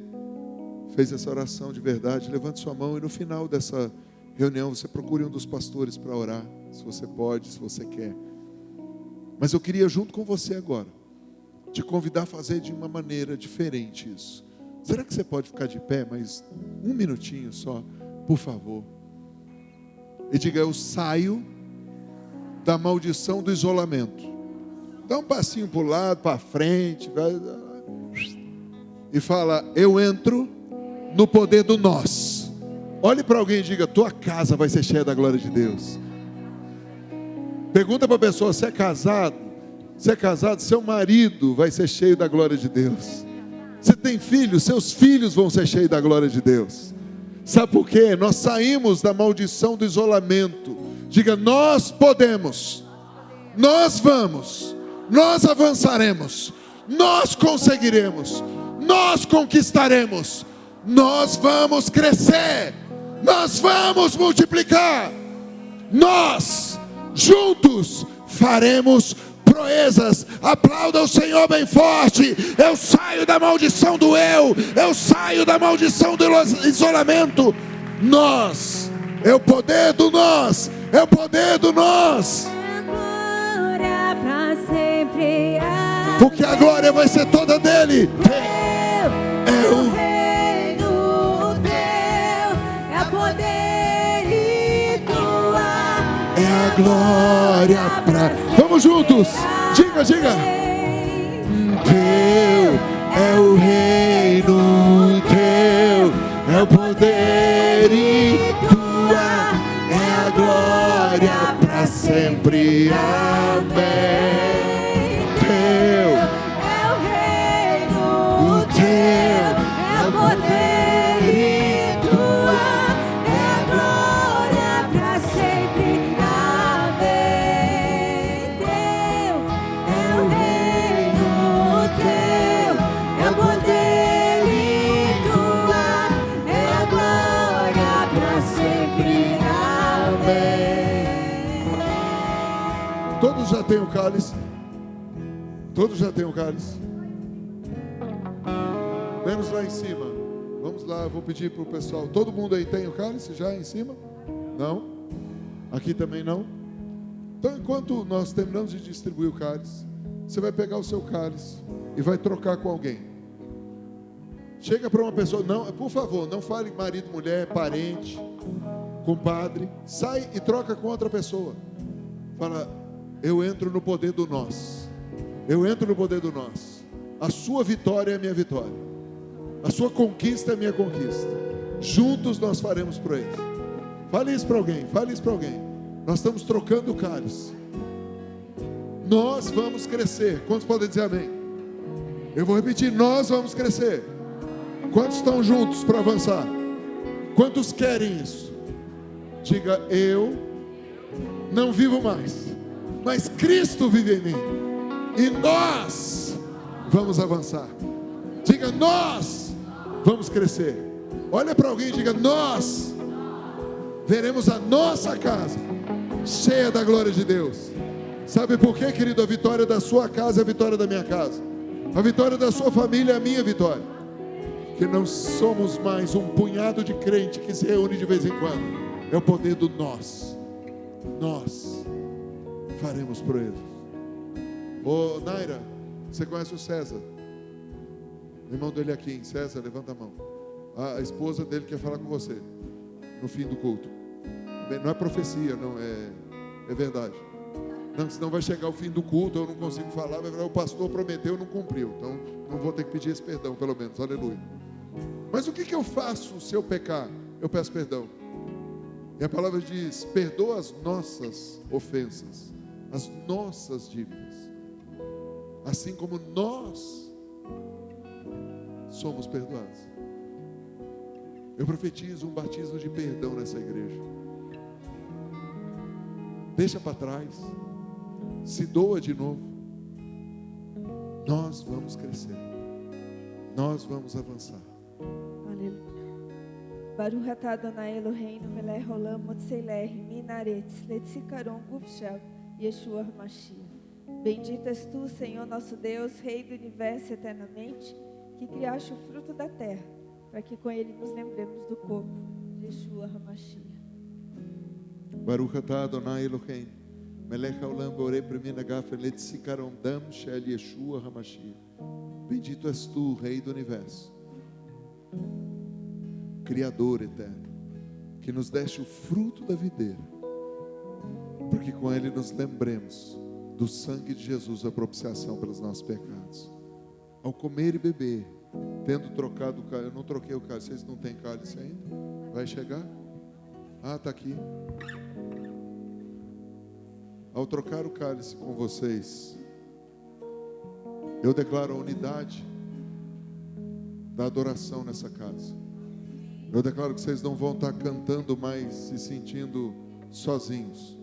fez essa oração de verdade, levante sua mão e no final dessa reunião você procure um dos pastores para orar, se você pode, se você quer. Mas eu queria junto com você agora te convidar a fazer de uma maneira diferente isso. Será que você pode ficar de pé, mas um minutinho só, por favor? E diga, eu saio da maldição do isolamento. Dá um passinho para o lado, para frente, e fala, eu entro no poder do nós. Olhe para alguém e diga, tua casa vai ser cheia da glória de Deus. Pergunta para a pessoa, você é casado? Se é casado, seu marido vai ser cheio da glória de Deus. Você tem filhos, seus filhos vão ser cheios da glória de Deus. Sabe por quê? Nós saímos da maldição do isolamento. Diga, nós podemos, nós vamos, nós avançaremos, nós conseguiremos, nós conquistaremos, nós vamos crescer, nós vamos multiplicar, nós juntos faremos proezas. Aplauda o Senhor bem forte. Eu saio da maldição do eu saio da maldição do isolamento. Nós, é o poder do nós, é o poder do nós. Agora pra sempre. porque a glória vai ser toda dele. É o reino teu, é poder e tua, É a glória pra... Vamos juntos, diga, diga. Teu é o reino teu, é o poder e tua, é a glória pra sempre. Amém. Teu é o reino teu, é poder e tua, é a glória pra sempre. Amém. Teu é o reino teu, é o poder e tua, é a glória pra sempre. Amém. Todos já têm o cálice? Todos já têm o cálice? Menos lá em cima. Vamos lá, vou pedir para o pessoal. Todo mundo aí tem o cálice já em cima? Não? Aqui também não? Então, enquanto nós terminamos de distribuir o cálice, você vai pegar o seu cálice e vai trocar com alguém. Chega para uma pessoa, não, por favor, não fale marido, mulher, parente, compadre. Sai e troca com outra pessoa. Fala, eu entro no poder do nós. Eu entro no poder do nós. A sua vitória é a minha vitória. A sua conquista é a minha conquista. Juntos nós faremos proeza. Fale isso para alguém, fale isso para alguém. Nós estamos trocando o cálice. Nós vamos crescer. Quantos podem dizer amém? Eu vou repetir, nós vamos crescer. Quantos estão juntos para avançar? Quantos querem isso? Diga, eu não vivo mais, mas Cristo vive em mim. E nós vamos avançar. Diga, nós vamos crescer. Olha para alguém e diga, nós veremos a nossa casa cheia da glória de Deus. Sabe por quê, querido? A vitória da sua casa é a vitória da minha casa. A vitória da sua família é a minha vitória. Que não somos mais um punhado de crente que se reúne de vez em quando. É o poder do nós. Nós faremos proezas. Ô Naira, você conhece o César? O irmão dele aqui, César, levanta a mão. A esposa dele quer falar com você no fim do culto. Não é profecia, não, é verdade. Não, senão vai chegar o fim do culto, eu não consigo falar, vai falar, o pastor prometeu e não cumpriu. Então não vou ter que pedir esse perdão, pelo menos, aleluia. Mas o que eu faço se eu pecar? Eu peço perdão. E a palavra diz, perdoa as nossas ofensas, as nossas dívidas, assim como nós somos perdoados. Eu profetizo um batismo de perdão nessa igreja. Deixa para trás, se doa de novo. Nós vamos crescer, nós vamos avançar. Aleluia. Baruch atah Adonai Eloheinu melech olam motzei minaretz letzikaron gufshel Yeshua HaMashiach. Bendito és tu, Senhor nosso Deus, Rei do Universo eternamente, que criaste o fruto da terra, para que com ele nos lembremos do corpo de Yeshua HaMashiach. Baruch atah Adonai Eloheinu melech haolam borei primina gafen letzikaron dam shel Yeshua HaMashiach. Bendito és tu, Rei do Universo, Criador eterno, que nos deste o fruto da videira, para que com ele nos lembremos do sangue de Jesus, a propiciação pelos nossos pecados. Ao comer e beber, tendo trocado o cálice, eu não troquei o cálice, vocês não têm cálice ainda? Vai chegar? Ah, está aqui. Ao trocar o cálice com vocês, eu declaro a unidade da adoração nessa casa. Eu declaro que vocês não vão estar cantando mais, se sentindo sozinhos.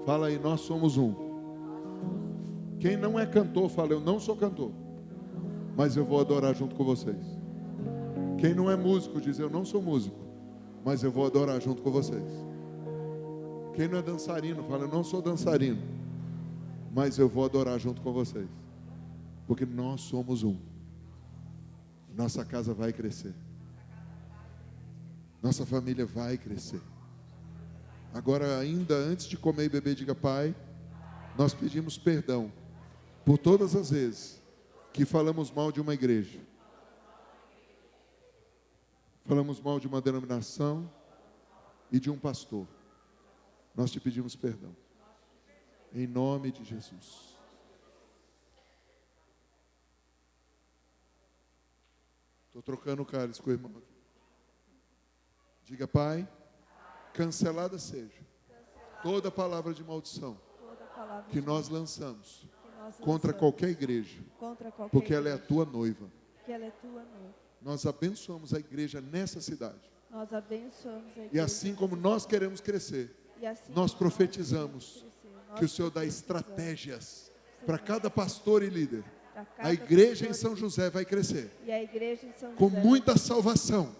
Fala aí, nós somos um. Quem não é cantor, fala, eu não sou cantor, mas eu vou adorar junto com vocês. Quem não é músico, diz, eu não sou músico, mas eu vou adorar junto com vocês. Quem não é dançarino, fala, eu não sou dançarino, mas eu vou adorar junto com vocês. Porque nós somos um. Nossa casa vai crescer. Nossa família vai crescer. Agora, ainda antes de comer e beber, diga, Pai, nós pedimos perdão por todas as vezes que falamos mal de uma igreja, falamos mal de uma denominação e de um pastor. Nós te pedimos perdão. Em nome de Jesus. Estou trocando o cálice com o irmão aqui. Diga, Pai, cancelada seja toda palavra de maldição que nós lançamos contra qualquer igreja, porque ela é a tua noiva. Nós abençoamos a igreja nessa cidade. E assim como nós queremos crescer, nós profetizamos que o Senhor dá estratégias para cada pastor e líder. A igreja em São José vai crescer com muita salvação,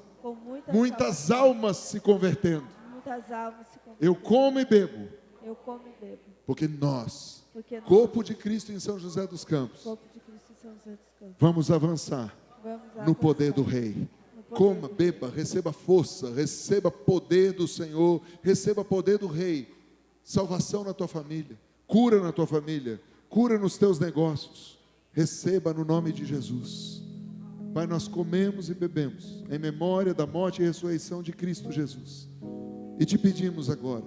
muitas almas se convertendo. Eu como e bebo, porque nós, corpo de Cristo em São José dos Campos, vamos avançar no poder do Rei. Coma, beba, receba força, receba poder do Senhor, receba poder do Rei. Salvação na tua família, cura na tua família, cura nos teus negócios. Receba no nome de Jesus. Pai, nós comemos e bebemos em memória da morte e ressurreição de Cristo Jesus. E te pedimos agora,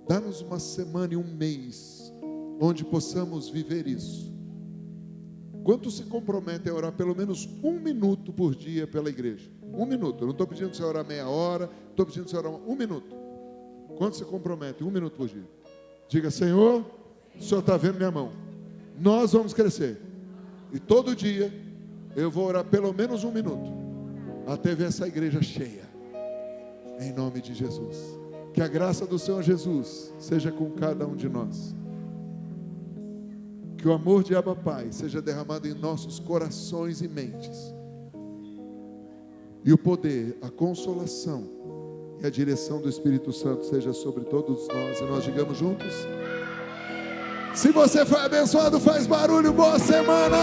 dá-nos uma semana e um mês onde possamos viver isso. Quantos se comprometem a orar pelo menos 1 minuto por dia pela igreja? 1 minuto, eu não estou pedindo para você orar meia hora, estou pedindo para você orar 1 minuto. Quantos se comprometem? 1 minuto por dia. Diga, Senhor, o Senhor está vendo minha mão. Nós vamos crescer. E todo dia eu vou orar pelo menos 1 minuto, até ver essa igreja cheia. Em nome de Jesus. Que a graça do Senhor Jesus seja com cada um de nós. Que o amor de Abba Pai seja derramado em nossos corações e mentes. E o poder, a consolação e a direção do Espírito Santo seja sobre todos nós. E nós digamos juntos: se você foi abençoado, faz barulho, boa semana!